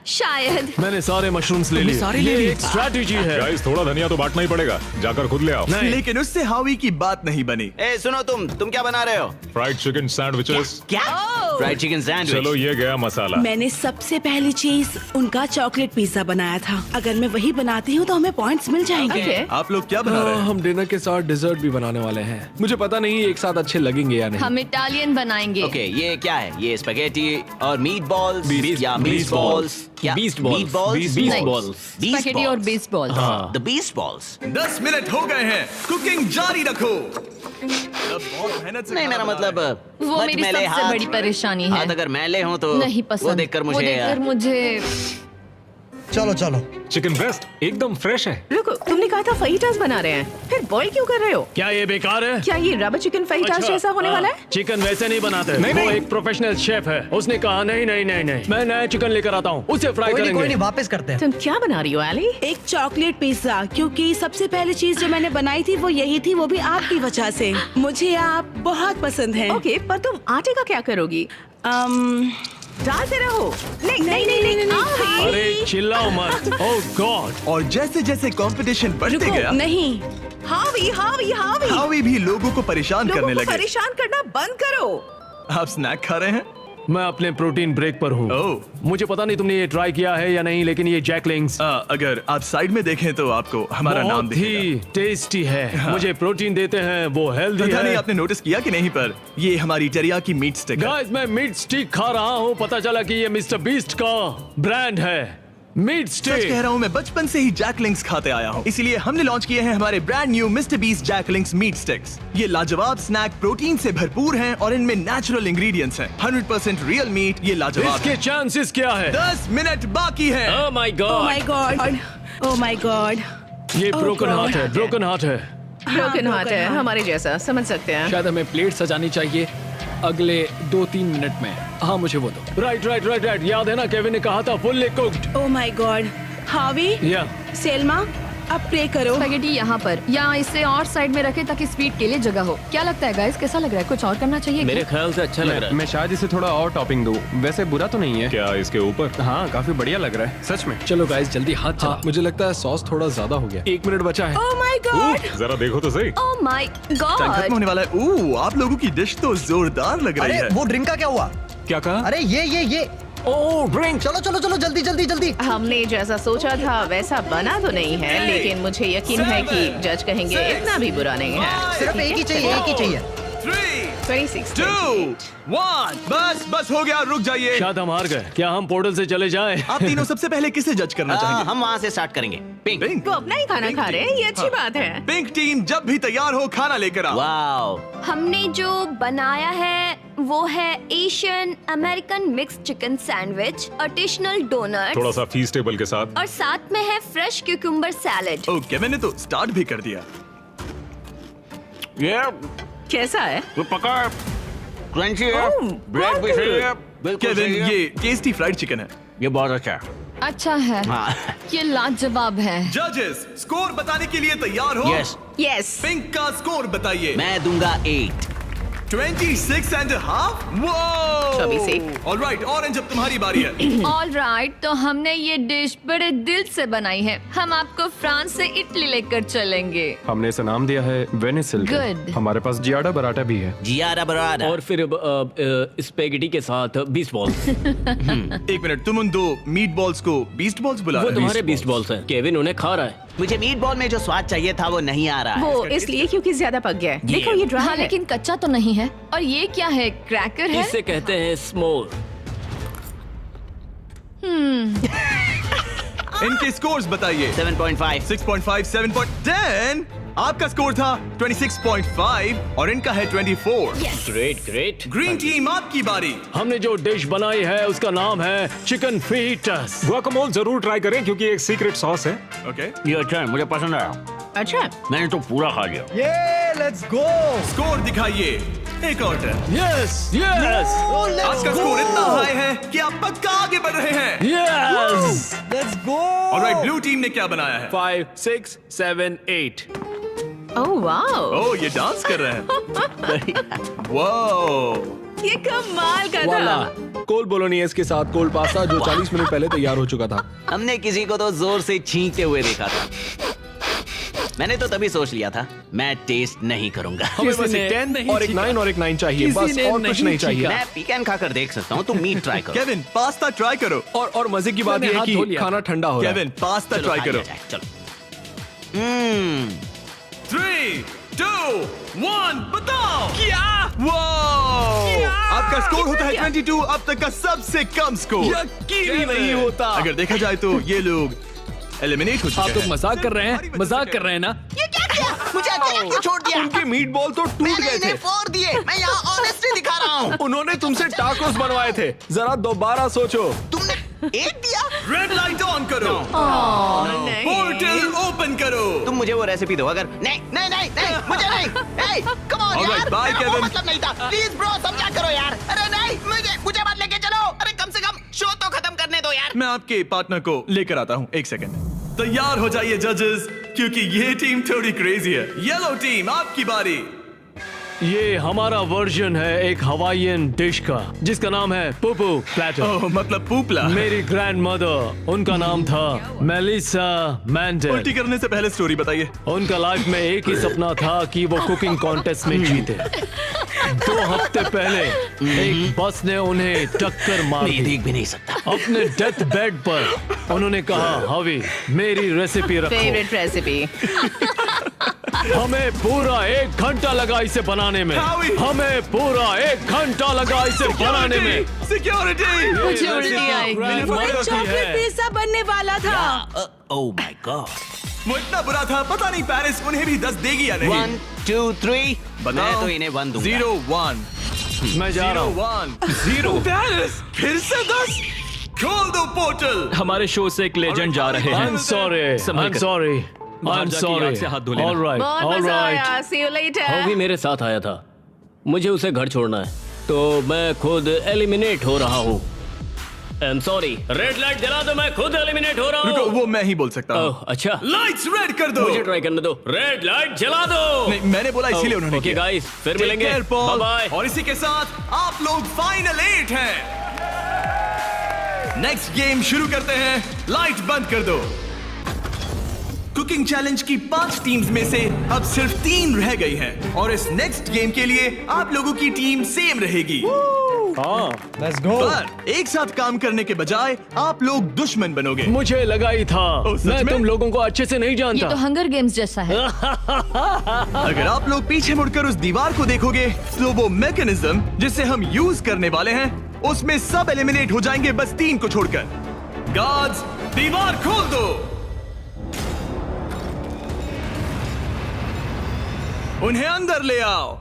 शायद। मैंने सारे मशरूम्स ले लिए। सारे ले ये लिए? एक स्ट्रैटेजी है। गाइस, थोड़ा धनिया तो बांटना ही पड़ेगा, जाकर खुद ले आओ। लेकिन उससे हावी की बात नहीं बनी। ए सुनो, तुम क्या बना रहे हो? Fried chicken sandwiches. क्या? Fried chicken sandwich. चलो ये गया मसाला। मैंने सबसे पहली चीज उनका चॉकलेट पिज्जा बनाया था। अगर मैं वही बनाती हूँ तो हमें पॉइंट्स मिल जाएंगे। आप लोग क्या बना रहे हैं? हम डिनर के साथ डिजर्ट भी बनाने वाले हैं। मुझे पता नहीं एक साथ अच्छे लगेंगे या नहीं। हम इटालियन बनाएंगे। ओके, ये क्या है? ये स्पैगेटी और मीट बॉल्स या बीस्ट मीट बॉल्स? क्या? Beast balls. Meat balls? Beast balls. Spaghetti और based balls. The beast balls. 10 minute हो गए हैं, कुकिंग जारी रखो। बहुत मेहनत से नहीं, मेरा मतलब वो मच मेरी मैले सबसे हाथ- बड़ी परेशानी है। हाथ अगर मैले हों तो नहीं पसंद। वो देखकर मुझे चलो चलो। चिकन ब्रेस्ट एकदम फ्रेश है। रुको, तुमने कहा था फहीटास बना रहे हैं, फिर बॉईल क्यों कर रहे हो? क्या ये बेकार है? क्या ये रबर चिकन फहीटास जैसा होने वाला है? चिकन वैसे नहीं बनाते। वो एक प्रोफेशनल शेफ है, उसने कहा नहीं नहीं नहीं नहीं, मैं नया चिकन लेकर आता हूँ, उसे फ्राई कोई नहीं करेंगे। वापस करते हैं। तुम क्या बना रही हो एली? एक चॉकलेट पिज्जा, क्योंकि सबसे पहली चीज जो मैंने बनाई थी वो यही थी, वो भी आपकी वजह से। मुझे आप बहुत पसंद हैं। ओके, पर तुम आटे का क्या करोगी? डालते रहो। नहीं नहीं नहीं नहीं, नहीं। अरे चिल्लाओ मत। ओह गॉड। और जैसे जैसे कंपटीशन बढ़ते रुको, गया, नहीं। हावी हावी हावी हावी भी लोगों को परेशान लोगों करने को लगे। परेशान करना बंद करो। आप स्नैक खा रहे हैं? मैं अपने प्रोटीन ब्रेक पर हूँ। ओह। मुझे पता नहीं तुमने ये ट्राई किया है या नहीं, लेकिन ये जैकलिंग्स अगर आप साइड में देखें तो आपको हमारा नाम बहुत ही टेस्टी है। मुझे प्रोटीन देते हैं, वो हेल्दी पता है। नहीं आपने नोटिस किया कि नहीं, पर ये हमारी टेरियाकी मीट स्टिक है। गाइस, मैं मीट स्टिक खा रहा हूँ। पता चला कि ये मिस्टर बीस्ट का ब्रांड है, मीट सच स्टिक। कह रहा हूँ, मैं बचपन से ही जैकलिंग्स खाते आया हूँ, इसीलिए हमने लॉन्च किए हैं हमारे brand new Mister Beast Jack Link's meat sticks. ये लाजवाब स्नैक प्रोटीन से भरपूर हैं और इनमें नेचुरल इंग्रेडिएंट्स हैं। 100% रियल मीट। ये लाजवाब इसके है। चांसेस क्या है? 10 मिनट बाकी है। Oh my oh God. My God, oh my God. ये Oh ब्रोकन God. हार्ट है, ब्रोकन हार्ट है। ब्रोकन हार्ट है, हमारे जैसा, समझ सकते हैं। शायद हमें प्लेट सजानी चाहिए अगले 2-3 मिनट में। हाँ, मुझे वो दो। Right right right right. याद है ना, केविन ने कहा था fully cooked. Oh my God. हावी, या सेल्मा, अब प्रे करो। स्पैगेटी यहाँ पर, या इसे और साइड में रखे ताकि स्वीट के लिए जगह हो। क्या लगता है गाइस, कैसा लग रहा है? कुछ और करना चाहिए मेरे क्या? ख्याल से अच्छा लग रहा है। मैं शायद इसे थोड़ा और टॉपिंग दूं। वैसे बुरा तो नहीं है। क्या इसके ऊपर? हाँ, काफी बढ़िया लग रहा है सच में। चलो गाइस, जल्दी हाथ चला। मुझे लगता है सॉस थोड़ा ज्यादा हो गया। 1 मिनट बचा है। Oh my God. जरा देखो तो सही। Oh my time God. खत्म होने वाला है। आप लोगों की डिश तो जोरदार लग रही अरे है। वो ड्रिंक का क्या हुआ? क्या कहा? अरे ये ओह ड्रिंक। चलो चलो चलो जल्दी जल्दी जल्दी। हमने जैसा सोचा था वैसा बना तो नहीं है, लेकिन मुझे यकीन है कि जज कहेंगे इतना भी बुरा नहीं है। सिर्फ एक ही चाहिए, एक ही चाहिए। 3, 26, 2, 1। बस हो गया, रुक जाइए। शायद हम हार गए। क्या हम पोर्टल से चले जाएं? आप तीनों सबसे पहले किसे जज करना चाहेंगे? हम वहाँ से स्टार्ट करेंगे। पिंक। पिंक। वो अपना ही खाना खा रहे हैं, ये अच्छी बात है। पिंक टीम जब भी तैयार हो, खाना लेकर आओ। वाओ। हमने जो बनाया है वो है Asian American mix chicken sandwich, additional donut थोड़ा सा फीस्टेबल के साथ। और साथ में है फ्रेश क्यूकम्बर सैलेड। ओके, मैंने तो स्टार्ट भी कर दिया। ये कैसा है? तो पका क्रंची है, ओह, ब्रेड भी सही है, बिल्कुल केविन, सही है। ये टेस्टी फ्राइड चिकन है। ये बहुत अच्छा है। अच्छा है, हाँ। ये लाजवाब है। जजेस, स्कोर बताने के लिए तैयार हो? यस। यस। पिंक का स्कोर बताइए। मैं दूंगा 8। 26.5। वो 26। ऑलराइट, ऑरेंज अब तुम्हारी बारी है। ऑल राइट, तो हमने ये डिश बड़े दिल से बनाई है। हम आपको फ्रांस से इटली लेकर चलेंगे। हमने इसे नाम दिया है वेनिसिल। Good. हमारे पास जियाडा बराटा भी है। जियारा बराडा। और फिर स्पेगेटी के साथ बीस्ट बॉल्स। 1 मिनट, तुम उन 2 मीट बॉल्स को बीस्ट बॉल्स बुला वो रहे तुम्हारे बीस्ट बॉल्स हैं। केविन उन्हें खा रहा है। मुझे मीट बॉल में जो स्वाद चाहिए था वो नहीं आ रहा है। वो इसलिए क्योंकि ज्यादा पक गया है। ये। देखो ये ड्राई हाँ, है। लेकिन कच्चा तो नहीं है। और ये क्या है, क्रैकर है? इसे कहते हैं स्मोर। इनके स्कोर्स बताइए। 7.5। 6.5, 7.10। आपका स्कोर था 26.5 और इनका है 24। Great great. ग्रीन टीम आपकी बारी। हमने जो डिश बनाई है उसका नाम है चिकन फीटस। गुआकामोल जरूर ट्राई करें क्योंकि एक सीक्रेट सॉस है। ओके, ये अच्छा है, मुझे पसंद आया। अच्छा, मैंने तो पूरा खा लिया। ये लेट्स गो। स्कोर दिखाइए। एक और टर्न। यस यस आज का स्कोर इतना हाई है कि आप पक्का आगे बढ़ रहे हैं। Yes let's go. Alright, blue team ने क्या बनाया है? 5, 6, 7, 8। ओह वाओ, ओह, ये डांस कर रहे हैं। वाओ, ये कमाल का वाला था। कोल बोलोनियस के साथ कोल्ड पास्ता जो 40 मिनट पहले तैयार हो चुका था। हमने किसी को तो जोर से छींकते हुए देखा था। मैंने तो तभी सोच लिया था मैं टेस्ट नहीं करूंगा। हमें बस एक 10 और एक 9 और एक 9 चाहिए, बस और कुछ नहीं चाहिए। मैं पीकन खाकर देख सकता हूँ, तुम मीट ट्राई करो। केविन, पास्ता ट्राई करो। और मजे की बात यह है कि खाना ठंडा हो रहा है। केविन, पास्ता ट्राई करो। चलो। 3, 2, 1, बताओ क्या? वाओ! आपका स्कोर होता है 22, अब तक का सबसे कम स्कोर। यकीन ही नहीं होता। अगर देखा जाए तो ये लोग एलिमिनेट हो चुके आप हैं। लोग मजाक कर रहे हैं, मजाक कर रहे हैं ना? ये क्या किया? मुझे अकेला क्यों छोड़ दिया? उनके मीट बॉल तो टूट गए थे। 4 दिए। मैं यहाँ ऑनेस्टी दिखा रहा हूँ। उन्होंने तुमसे टाकोस बनवाए थे, जरा दोबारा सोचो। तुमने 1 दिया। रेड लाइट ऑन करो। नहीं। पोर्टल ओपन करो। तुम मुझे वो रेसिपी दो। अगर नहीं नहीं नहीं नहीं मुझे नहीं। कम ऑन Alright, यार, bye, मेरा वो Kevin. मतलब नहीं था। प्लीज ब्रो, समझा करो यार। अरे नहीं, मुझे मत लेके चलो। अरे कम से कम शो तो खत्म करने दो यार। मैं आपके पार्टनर को लेकर आता हूँ, एक सेकंड। तैयार हो जाइए जजेस, क्योंकि ये टीम थोड़ी क्रेजी है। येलो टीम, आपकी बारी। ये हमारा वर्जन है एक हवाईयन डिश का जिसका नाम है पुपू प्लेटर। ओह, मतलब पूपला। मेरी ग्रैंड मदर, उनका नाम था मेलिसा मैंडल। उल्टी करने से पहले स्टोरी बताइए। उनका लाइफ में एक ही सपना था कि वो कुकिंग कॉन्टेस्ट में जीते। 2 हफ्ते पहले एक बस ने उन्हें टक्कर मार दी। देख भी नहीं सकता। अपने डेथ बेड पर उन्होंने कहा, हवी मेरी रेसिपी रखो। Favourite recipe. हमें पूरा 1 घंटा लगा इसे बनाने में। हावी! हमें पूरा 1 घंटा लगा इसे बनाने में। सिक्योरिटी। मुझे उल्टी आएगी। चॉकलेट पिज्जा बनने वाला था। Oh my God. वो इतना बुरा था, पता नहीं पेरिस उन्हें भी 10 देगी या नहीं। 1, 2, 3। बताओ। मैं तो इन्हें 1 दूंगा। 0, 1। मैं जा रहा हूँ। 1, 0। पेरिस फिर से 10। खोल दो पोर्टल। हमारे शो से एक लेजेंड जा रहे हैं। I'm sorry. संभल I'm कर। sorry. बाहर I'm जाके sorry. याद से हाथ धो लेना। All right. बहुत All मजा right. आया। See you later. हॉवी मेरे साथ आया था, मुझे उसे घर छोड़ना है, तो मैं खुद एलिमिनेट हो रहा हूँ। I'm sorry. रेड लाइट जला दो, मैं खुद एलिमिनेट हो रहा रुको, हूँ। वो मैं ही बोल सकता हूँ। ओह, अच्छा। लाइट्स रेड कर दो। मुझे ट्राई करने दो। रेड लाइट जला दो। नहीं, मैंने बोला इसीलिए उन्होंने ओके किया। गाइस, फिर Take मिलेंगे। care, Paul. Bye bye. और इसी के साथ आप लोग फाइनल 8 हैं। नेक्स्ट गेम शुरू करते हैं। लाइट बंद कर दो। कुकिंग चैलेंज की 5 टीम्स में से अब सिर्फ 3 रह गई हैं और इस नेक्स्ट गेम के लिए आप लोगों की टीम सेम रहेगी। Let's go. पर एक साथ काम करने के बजाय आप लोग दुश्मन बनोगे। मुझे लगा ही था। ओह, सच मैं में? तुम लोगों को अच्छे से नहीं ये जानता। तो हंगर गेम्स जैसा है। अगर आप लोग पीछे मुड़कर उस दीवार को देखोगे तो वो मैकेनिज्म जिसे हम यूज करने वाले हैं उसमें सब एलिमिनेट हो जाएंगे, बस 3 को छोड़कर। गार्ड्स, दीवार खोल दो। उन्हें अंदर ले आओ।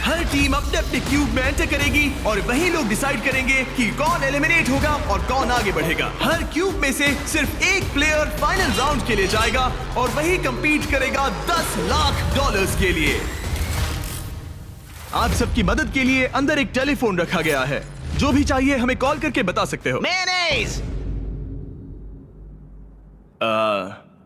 हर टीम अपने अपने क्यूब में एंटर करेगी और वही लोग डिसाइड करेंगे कि कौन एलिमिनेट होगा और कौन आगे बढ़ेगा। हर क्यूब में से सिर्फ एक प्लेयर फाइनल राउंड के लिए जाएगा और वही कंपीट करेगा $10 लाख के लिए। आप सबकी मदद के लिए अंदर एक टेलीफोन रखा गया है। जो भी चाहिए हमें कॉल करके बता सकते हो। मेयोनेज़।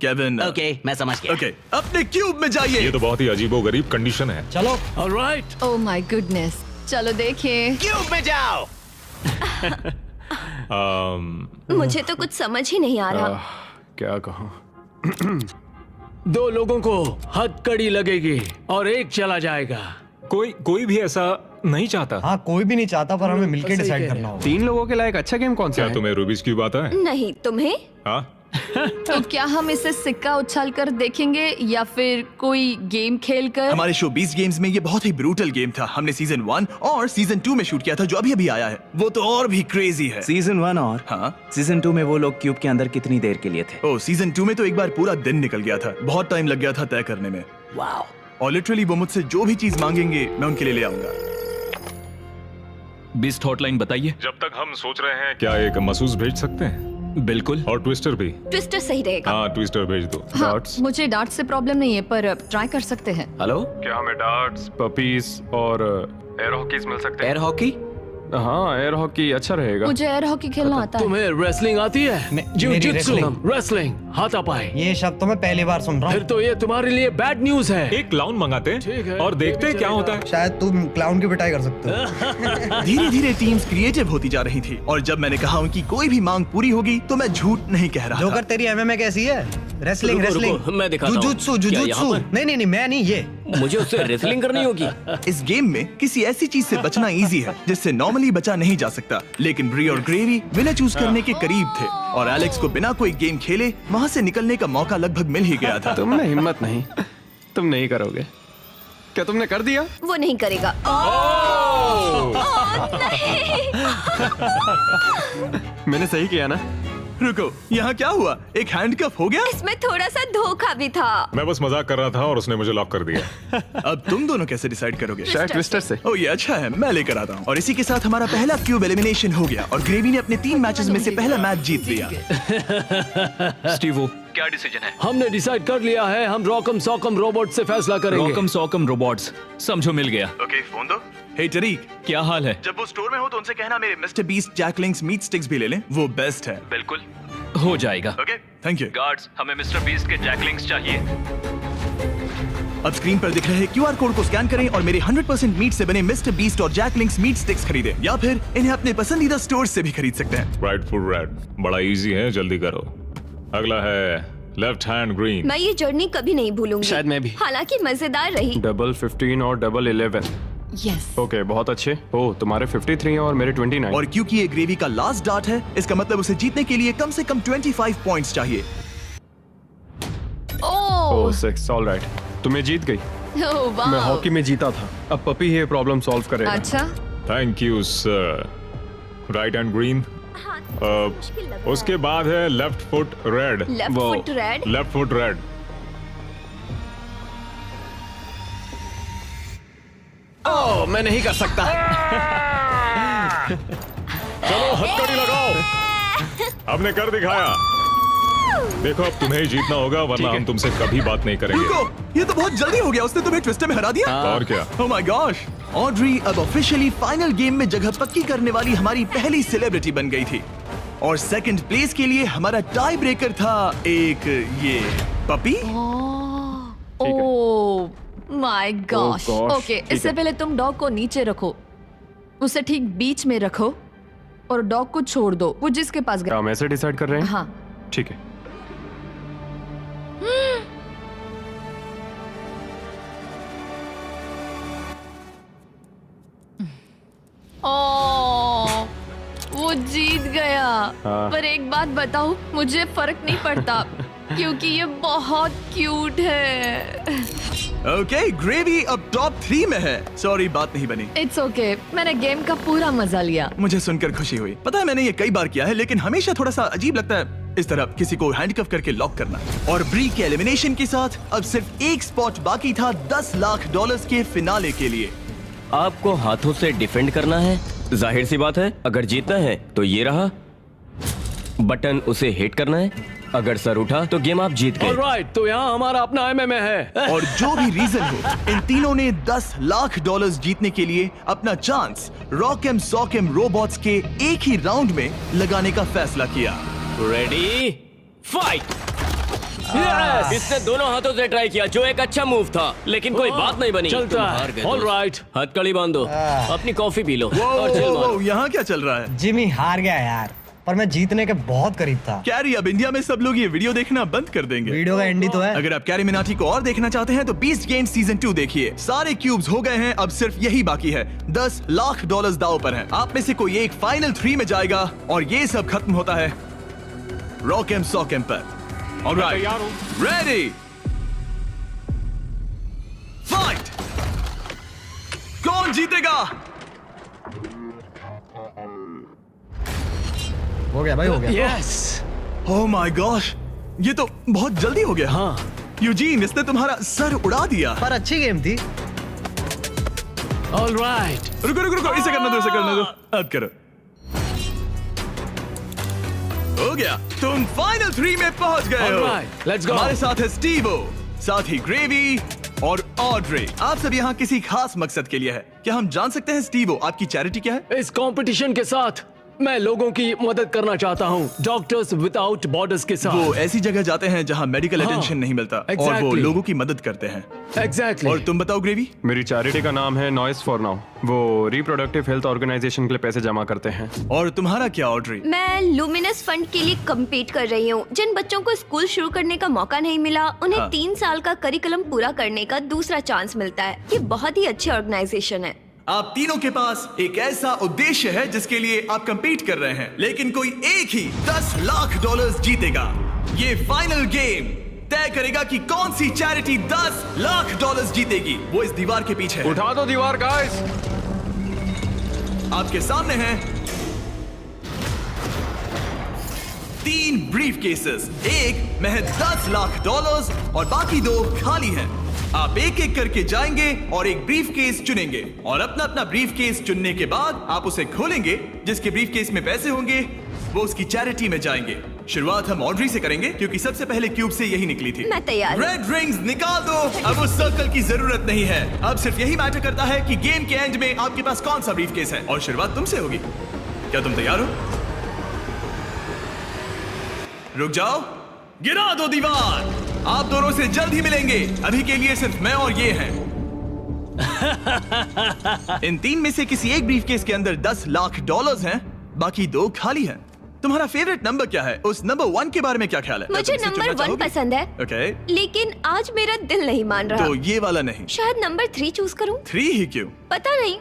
केविन। ओके, मैं समझ गया। ओके, अपने क्यूब में जाइए। ये तो बहुत ही अजीबोगरीब कंडीशन है। चलो। ऑलराइट। ओह माय गुडनेस, चलो देखिए। क्यूब में जाओ। मुझे तो कुछ समझ ही नहीं आ रहा। क्या कहूँ? 2 लोगों को हथकड़ी लगेगी और एक चला जाएगा। कोई भी ऐसा नहीं चाहता। हाँ, कोई भी नहीं चाहता, पर हमें मिलकर डिसाइड करना होगा। 3 लोगों के लायक अच्छा गेम कौन सा क्या है? तुम्हें रूबिक्स क्यूब आता है? नहीं, तुम्हें? हाँ? तो क्या हम इसे सिक्का उछाल कर देखेंगे या फिर कोई गेम खेल कर? हमारे शो 20 गेम्स में ये बहुत ही ब्रूटल गेम था। हमने सीजन 1 और सीजन 2 में शूट किया था, जो अभी अभी आया है। वो तो और भी क्रेजी है। सीजन 1 और हाँ, सीजन 2 में वो लोग क्यूब के अंदर कितनी देर के लिए थे? ओ, सीजन 2 में तो एक बार पूरा दिन निकल गया था। बहुत टाइम लग गया था तय करने में। वाओ। और लिटरली वो मुझसे जो भी चीज मांगेंगे मैं उनके लिए ले आऊंगा। बीस्ट हॉटलाइन बताइए। जब तक हम सोच रहे हैं क्या एक मसूस भेज सकते हैं? बिल्कुल। और ट्विस्टर भी? ट्विस्टर सही रहेगा। हाँ ट्विस्टर भेज दो। हाँ, मुझे डार्ट से प्रॉब्लम नहीं है पर ट्राई कर सकते हैं। हेलो, क्या हमें डार्ट्स, पपीज और एयर हॉकीज मिल सकते हैं? Air hockey? हाँ, एयर हॉकी अच्छा रहेगा। मुझे एयर हॉकी खेलना आता है। तुम्हें रेसलिंग आती है? जिu-jitsu, रेसलिंग, हाथापाई। ये शब्द तो मैं पहली बार सुन रहा हूँ। फिर तो ये तुम्हारे लिए बैड न्यूज है। एक क्लाउन मंगाते हैं और देखते हैं क्या होता है। शायद तुम क्लाउन की पिटाई कर सकते हो। धीरे धीरे टीम्स क्रिएटिव होती जा रही थी और जब मैंने कहा उनकी कोई भी मांग पूरी होगी तो मैं झूठ नहीं कह रहा था। जोकर तेरी एमएमए कैसी है? रेसलिंग रुको, रेसलिंग रुको, मैं दिखाता हूँ। Jujutsu jujutsu. नहीं मैं नहीं, ये मुझे उससे रेसलिंग करनी होगी। इस गेम में किसी ऐसी चीज से बचना इजी है जिससे नॉर्मली बचा नहीं जा सकता, लेकिन ब्री और ग्रेवी विनर चूज करने के करीब थे और एलेक्स को बिना कोई गेम खेले वहाँ से निकलने का मौका लगभग मिल ही गया था। तुम में हिम्मत नहीं, तुम नहीं करोगे। क्या तुमने कर दिया? वो नहीं करेगा। मैंने सही किया ना? रुको, यहाँ क्या हुआ? एक हैंडकफ हो गया? इसमें थोड़ा सा धोखा भी था। मैं बस मजाक कर रहा था और उसने मुझे लॉक कर दिया। अब तुम दोनों कैसे डिसाइड करोगे? शायद ट्विस्टर से। ओ ये अच्छा है, मैं लेकर आता हूँ। और इसी के साथ हमारा पहला क्यूब एलिमिनेशन हो गया और ग्रेवी ने अपने 3 मैचेस में से पहला मैच जीत लिया। स्टीवो, क्या डिसीजन है? हमने डिसाइड कर लिया है, हम रॉकम सॉकम रोबोट से फैसला करेंगे। रॉकम सॉकम रोबोट्स, समझो मिल गया। ओके, फोन दो। हे टरीक, क्या हाल है? जब वो स्टोर में हो तो उनसे कहना मेरे mister Beast Jack Link's meat sticks भी ले लें, वो बेस्ट है। बिल्कुल हो जाएगा। Okay, thank you. गार्ड्स, हमें मिस्टर बीस्ट के जैकलिंग्स चाहिए। अब स्क्रीन पर दिख रहे QR कोड को स्कैन करें और मेरे 100% मीट से बने मिस्टर बीस्ट और जैकलिंग्स मीट स्टिक्स खरीदें, या फिर इन्हें अपने पसंदीदा स्टोर से भी खरीद सकते हैं। राइट फुट रेड, बड़ा इजी है, जल्दी करो। अगला है लेफ्ट हैंड ग्रीन। मैं ये जर्नी कभी नहीं भूलूंगी। शायद मैं भी। हालांकि मजेदार रही। डबल 15 और डबल 11। यस। ओके, बहुत अच्छे। ओह, तुम्हारे 53 हैं और मेरे 29। और क्योंकि ये ग्रेवी का लास्ट डार्ट है, इसका मतलब उसे जीतने के लिए कम से कम 25 पॉइंट्स चाहिए। ओह 6, ऑलराइट। तुम्हें जीत गई। वाह। मैं हॉकी में जीता था। अब पपी ये प्रॉब्लम सॉल्व करेगा। अच्छा। Thank you sir. Right hand green. उसके बाद है left foot red. Left foot red. Left foot red. Oh, मैं नहीं कर सकता। चलो हथकड़ी लगाओ। हमने कर दिखाया। देखो अब तुम्हें ही जीतना होगा वरना हम तुमसे कभी बात नहीं करेंगे। रुको, ये तो बहुत जल्दी हो गया। उसने तुम्हें ट्विस्टर में हरा दिया। और क्या? Oh my gosh. ऑड्री अब ऑफिशियली फाइनल गेम में जगह पक्की करने वाली हमारी पहली सेलिब्रिटी बन गई थी और सेकंड प्लेस के लिए हमारा टाई ब्रेकर था एक ये puppy. Oh my gosh. gosh, okay, ठीक इससे है। पहले तुम डॉग को नीचे रखो, उसे ठीक बीच में रखो और डॉग को छोड़ दो वो जिसके पास गया। हम ऐसे डिसाइड कर रहे हैं? हाँ। ठीक है। ओह, वो जीत गया। हाँ। पर एक बात बताऊं, मुझे फर्क नहीं पड़ता क्योंकि ये बहुत क्यूट है। ओके, ग्रेवी अब टॉप 3 में है। सॉरी, बात नहीं बनी। इट्स ओके, मैंने गेम का पूरा मजा लिया। मुझे सुनकर खुशी हुई। पता है मैंने ये कई बार किया है लेकिन हमेशा थोड़ा सा अजीब लगता है इस तरह किसी को हैंडकफ करके लॉक करना। और ब्री के एलिमिनेशन के साथ अब सिर्फ एक स्पॉट बाकी था $10 लाख के फिनाले के लिए। आपको हाथों से डिफेंड करना है। जाहिर सी बात है, अगर जीतना है तो ये रहा बटन, उसे हिट करना है। अगर सर उठा तो गेम आप जीत गए। ऑलराइट, तो यहाँ हमारा अपना एमएमए है। और जो भी रीजन हो, इन तीनों ने $10 लाख जीतने के लिए अपना चांस रॉकएम सॉकएम रोबोट्स के एक ही राउंड में लगाने का फैसला किया। Ready fight. इसने दोनों हाथों से ट्राई किया जो एक अच्छा मूव था, लेकिन कोई बात नहीं बनी। चलता है। ऑलराइट, हथकड़ी बांधो, अपनी कॉफी पी लो और चिल मारो। यहाँ क्या चल रहा है? जिमी हार गया यार, पर मैं जीतने के बहुत करीब था। कैरी, अब इंडिया में सब लोग ये वीडियो देखना बंद कर देंगे। वीडियो का एंडी तो है। अगर आप कैरी मिनाटी को और देखना चाहते हैं तो बीस्ट गेम सीजन 2 देखिए। सारे क्यूब्स हो गए हैं, अब सिर्फ यही बाकी है। $10 लाख दांव पर हैं। आप में से कोई एक फाइनल 3 में जाएगा और ये सब खत्म होता है रॉकएम सॉकएम पर। Alright, ready, fight. कौन जीतेगा? हो गया भाई, हो गया। यस। ओह माय गॉश, ये तो बहुत जल्दी हो गया। हाँ यूजीन, इसने तुम्हारा सर उड़ा दिया। पर अच्छी गेम थी। ऑलराइट। रुको रुको रुको, इसे करने दो। अब करो। हो गया, तुम फाइनल 3 में पहुंच गए हो। Alright, let's go. हमारे साथ है स्टीवो, साथ ही ग्रेवी और ऑड्रे। आप सब यहाँ किसी खास मकसद के लिए है। क्या हम जान सकते हैं स्टीवो, आपकी चैरिटी क्या है? इस कंपटीशन के साथ मैं लोगों की मदद करना चाहता हूँ, डॉक्टर्स विदाउट बॉर्डर्स के साथ। वो ऐसी जगह जाते हैं जहाँ मेडिकल अटेंशन नहीं मिलता और वो exactly. लोगों की मदद करते हैं। एग्जैक्टली। और तुम बताओ ग्रेवी? मेरी चैरिटी का नाम है नॉइस फॉर नाउ। वो रिप्रोडक्टिव हेल्थ ऑर्गेनाइजेशन के लिए पैसे जमा करते हैं। और तुम्हारा क्या ऑड्री? मैं लुमिनस फंड के लिए कम्पीट कर रही हूँ। जिन बच्चों को स्कूल शुरू करने का मौका नहीं मिला, उन्हें 3 साल का करिकुलम पूरा करने का दूसरा चांस मिलता है। ये बहुत ही अच्छी ऑर्गेनाइजेशन है। आप तीनों के पास एक ऐसा उद्देश्य है जिसके लिए आप कंपीट कर रहे हैं, लेकिन कोई एक ही $10 लाख जीतेगा। ये फाइनल गेम तय करेगा कि कौन सी चैरिटी $10 लाख जीतेगी। वो इस दीवार के पीछे है। उठा दो दीवार गाइस। आपके सामने हैं 3 ब्रीफ केसेस, एक में है $10 लाख और बाकी 2 खाली हैं। आप एक एक करके जाएंगे और एक ब्रीफ केस चुनेंगे और अपना अपना ब्रीफ केस चुनने के बाद आप उसे खोलेंगे। जिसके ब्रीफ केस में पैसे होंगे वो उसकी चैरिटी में जाएंगे। शुरुआत हम ऑड्री से करेंगे क्योंकि सबसे पहले क्यूब से यही निकली थी। मैं तैयार। रेड रिंग्स निकाल दो। अब उस सर्कल की जरूरत नहीं है। अब सिर्फ यही मैटर करता है कि गेम के एंड में आपके पास कौन सा ब्रीफ केस है और शुरुआत तुमसे होगी। क्या तुम तैयार हो? रुक जाओ, गिरा दो दीवार। आप दोनों से जल्द ही मिलेंगे। अभी के लिए सिर्फ मैं और ये हैं। इन 3 में से किसी एक ब्रीफकेस के अंदर $10 लाख हैं, बाकी 2 खाली हैं। तुम्हारा फेवरेट नंबर क्या है? उस नंबर 1 के बारे में क्या ख्याल है? मुझे नंबर 1 पसंद है। ओके। लेकिन आज मेरा दिल नहीं मान रहा। तो ये वाला नहीं? शायद नंबर 3 चूज करूं। 3 ही क्यों? पता नहीं,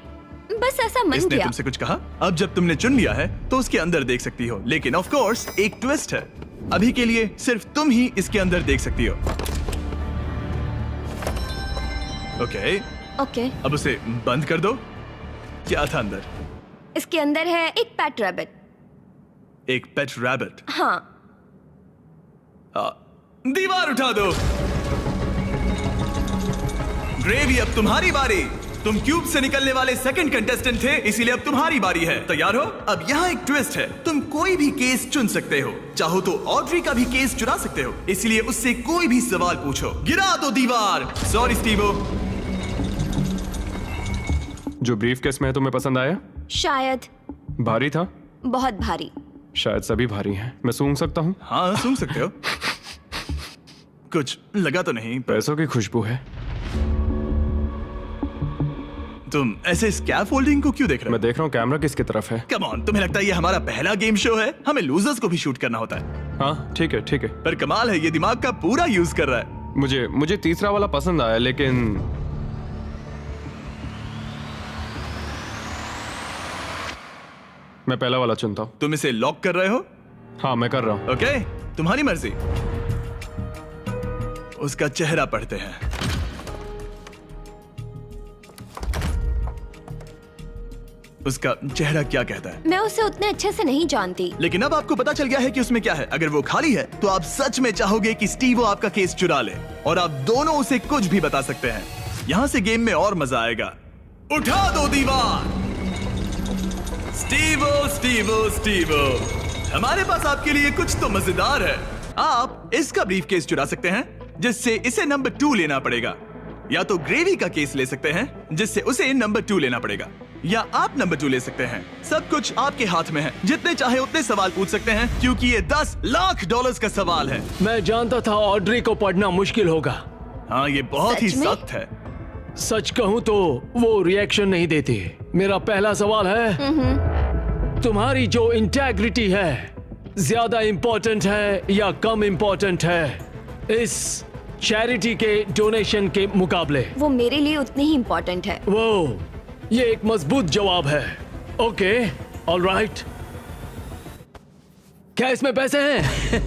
बस ऐसा मन इसने किया। तुमसे कुछ कहा? अब जब तुमने चुन लिया है तो उसके अंदर देख सकती हो, लेकिन ऑफ कोर्स एक ट्विस्ट है। अभी के लिए सिर्फ तुम ही इसके अंदर देख सकती हो। ओके। अब उसे बंद कर दो। क्या था अंदर? इसके अंदर है एक पेट रैबिट। एक पेट रैबिट? हाँ। दीवार उठा दो। ग्रेवी, अब तुम्हारी बारी। तुम क्यूब से निकलने वाले सेकंड कंटेस्टेंट थे, इसीलिए अब तुम्हारी बारी है। तैयार हो? अब यहाँ एक ट्विस्ट है। तुम कोई भी केस चुन सकते हो। चाहो तो ऑड्री का भी केस चुरा सकते हो, इसलिए उससे कोई भी सवाल पूछो। गिरा दो दीवार। Sorry Stevo. जो ब्रीफ केस में है तुम्हें पसंद आया? शायद। भारी था? बहुत भारी। शायद सभी भारी हैं। मैं सूंघ सकता हूँ? हाँ, सूंघ सकते हो। कुछ लगा तो नहीं? पैसों की खुशबू है। तुम ऐसे स्कैफोल्डिंग को क्यों देख रहे हो? मैं देख रहा हूँ कैमरा किसकी तरफ है। कम ऑन, तुम्हें लगता है ये हमारा पहला गेम शो है? हमें लूजर्स को भी शूट करना होता है। हाँ ठीक है ठीक है। पर कमाल है, ये दिमाग का पूरा यूज कर रहा है। मुझे तीसरा वाला पसंद आया, लेकिन मैं पहला वाला चुनता हूँ। तुम इसे लॉक कर रहे हो? हाँ मैं कर रहा हूँ। ओके, तुम्हारी मर्जी। उसका चेहरा पढ़ते हैं। उसका चेहरा क्या कहता है? मैं उसे उतने अच्छे से नहीं जानती। लेकिन अब आपको पता चल गया है कि उसमें क्या है। अगर वो खाली है तो आप सच में चाहोगे कि स्टीवो आपका केस चुरा ले, और आप दोनों उसे कुछ भी बता सकते हैं। यहाँ से गेम में और मजा आएगा। उठा दो दीवार। स्टीवो स्टीवो स्टीवो, हमारे पास आपके लिए कुछ तो मजेदार है। आप इसका ब्रीफ केस चुरा सकते हैं, जिससे इसे नंबर 2 लेना पड़ेगा, या तो ग्रेवी का केस ले सकते हैं, जिससे उसे नंबर 2 लेना पड़ेगा, या आप नंबर 2 ले सकते हैं। सब कुछ आपके हाथ में है। जितने चाहे उतने सवाल पूछ सकते हैं, क्योंकि ये $10 लाख का सवाल है। मैं जानता था ऑड्री को पढ़ना मुश्किल होगा। हाँ, ये बहुत ही सख्त है। सच कहूँ तो वो रिएक्शन नहीं देती। मेरा पहला सवाल है, तुम्हारी जो इंटेग्रिटी है ज्यादा इंपॉर्टेंट है या कम इंपॉर्टेंट है इस चैरिटी के डोनेशन के मुकाबले? वो मेरे लिए उतनी ही इंपॉर्टेंट है। वो ये एक मजबूत जवाब है। Okay, alright. क्या इसमें पैसे हैं?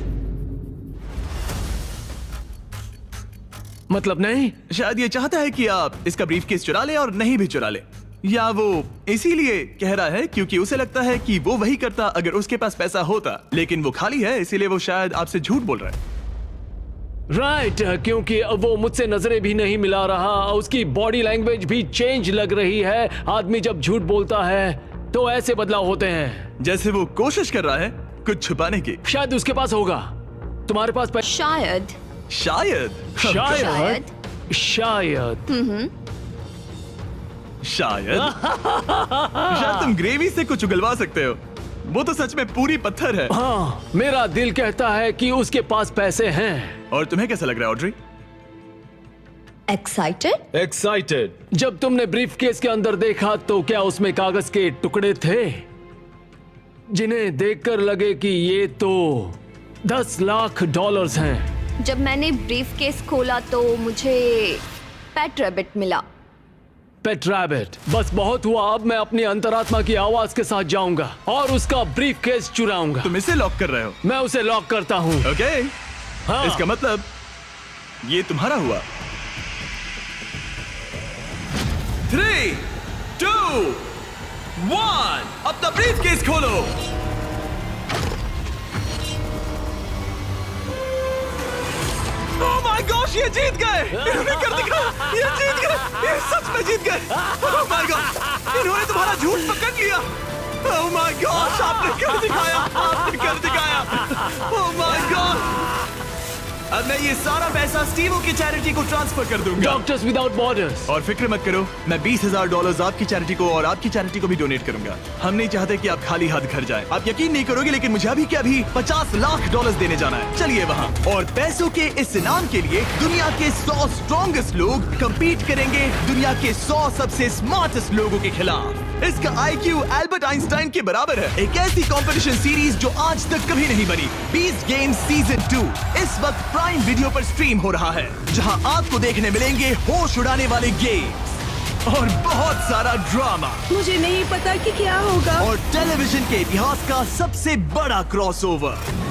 मतलब नहीं? शायद ये चाहता है कि आप इसका ब्रीफकेस चुरा ले और नहीं भी चुरा ले, या वो इसीलिए कह रहा है क्योंकि उसे लगता है कि वो वही करता अगर उसके पास पैसा होता, लेकिन वो खाली है, इसीलिए वो शायद आपसे झूठ बोल रहा है। राइट क्योंकि वो मुझसे नजरें भी नहीं मिला रहा, उसकी बॉडी लैंग्वेज भी चेंज लग रही है। आदमी जब झूठ बोलता है तो ऐसे बदलाव होते हैं। जैसे वो कोशिश कर रहा है कुछ छुपाने की। शायद उसके पास होगा। तुम्हारे पास शायद शायद शायद शायद शायद शायद तुम ग्रेवी से कुछ उगलवा सकते हो। वो तो सच में पूरी पत्थर है। हाँ, मेरा दिल कहता है कि उसके पास पैसे हैं। और तुम्हें कैसा लग रहा है ऑड्री? एक्साइटेड? एक्साइटेड। जब तुमने ब्रीफ केस के अंदर देखा तो क्या उसमें कागज के टुकड़े थे जिन्हें देखकर लगे कि ये तो $10 लाख हैं? जब मैंने ब्रीफ केस खोला तो मुझे पेट रैबिट मिला। पेट रैबिट। बस बहुत हुआ, अब मैं अपनी अंतरात्मा की आवाज के साथ जाऊंगा और उसका ब्रीफ केस चुराऊंगा। तुम इसे लॉक कर रहे हो? मैं उसे लॉक करता हूँ। ओके। हाँ। इसका मतलब ये तुम्हारा हुआ। 3, 2, 1 अपना ब्रीफ केस खोलो। ओह माय गॉश, ये जीत गए। इन्होंने कर दिखाया, ये जीत गए, ये सच में जीत गए। ओह माय गॉड, इन्होंने तुम्हारा झूठ पकड़ लिया। ओह माय गॉश, आपने कर दिखाया, आपने कर दिखाया। Oh my God. अब मैं ये सारा पैसा स्टीवो की चैरिटी को ट्रांसफर कर दूंगा। Doctors without borders. और फिक्र मत करो, मैं $20,000 आपकी चैरिटी को और आपकी चैरिटी को भी डोनेट करूंगा। हम नहीं चाहते कि आप खाली हाथ घर जाएं। आप यकीन नहीं करोगे लेकिन मुझे अभी के अभी $50 लाख देने जाना है। चलिए वहाँ। और पैसों के इस इनाम के लिए दुनिया के 100 स्ट्रॉन्गेस्ट लोग कम्पीट करेंगे दुनिया के 100 सबसे स्मार्टेस्ट लोगों के खिलाफ। इसका IQ एल्बर्ट आइंस्टाइन के बराबर है। एक ऐसी कंपटीशन सीरीज जो आज तक कभी नहीं बनी। बीस्ट गेम्स सीजन 2 इस वक्त प्राइम वीडियो पर स्ट्रीम हो रहा है, जहां आपको देखने मिलेंगे होश उड़ाने वाले गेम्स और बहुत सारा ड्रामा। मुझे नहीं पता कि क्या होगा। और टेलीविजन के इतिहास का सबसे बड़ा क्रॉसओवर।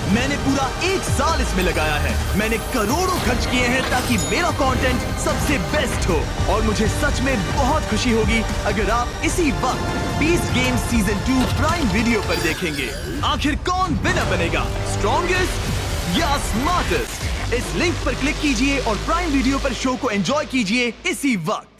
मैंने पूरा 1 साल इसमें लगाया है। मैंने करोड़ों खर्च किए हैं ताकि मेरा कंटेंट सबसे बेस्ट हो। और मुझे सच में बहुत खुशी होगी अगर आप इसी वक्त beast games season 2 prime video पर देखेंगे। आखिर कौन विनर बनेगा, स्ट्रॉन्गेस्ट या स्मार्टेस्ट? इस लिंक पर क्लिक कीजिए और प्राइम वीडियो पर शो को एंजॉय कीजिए इसी वक्त।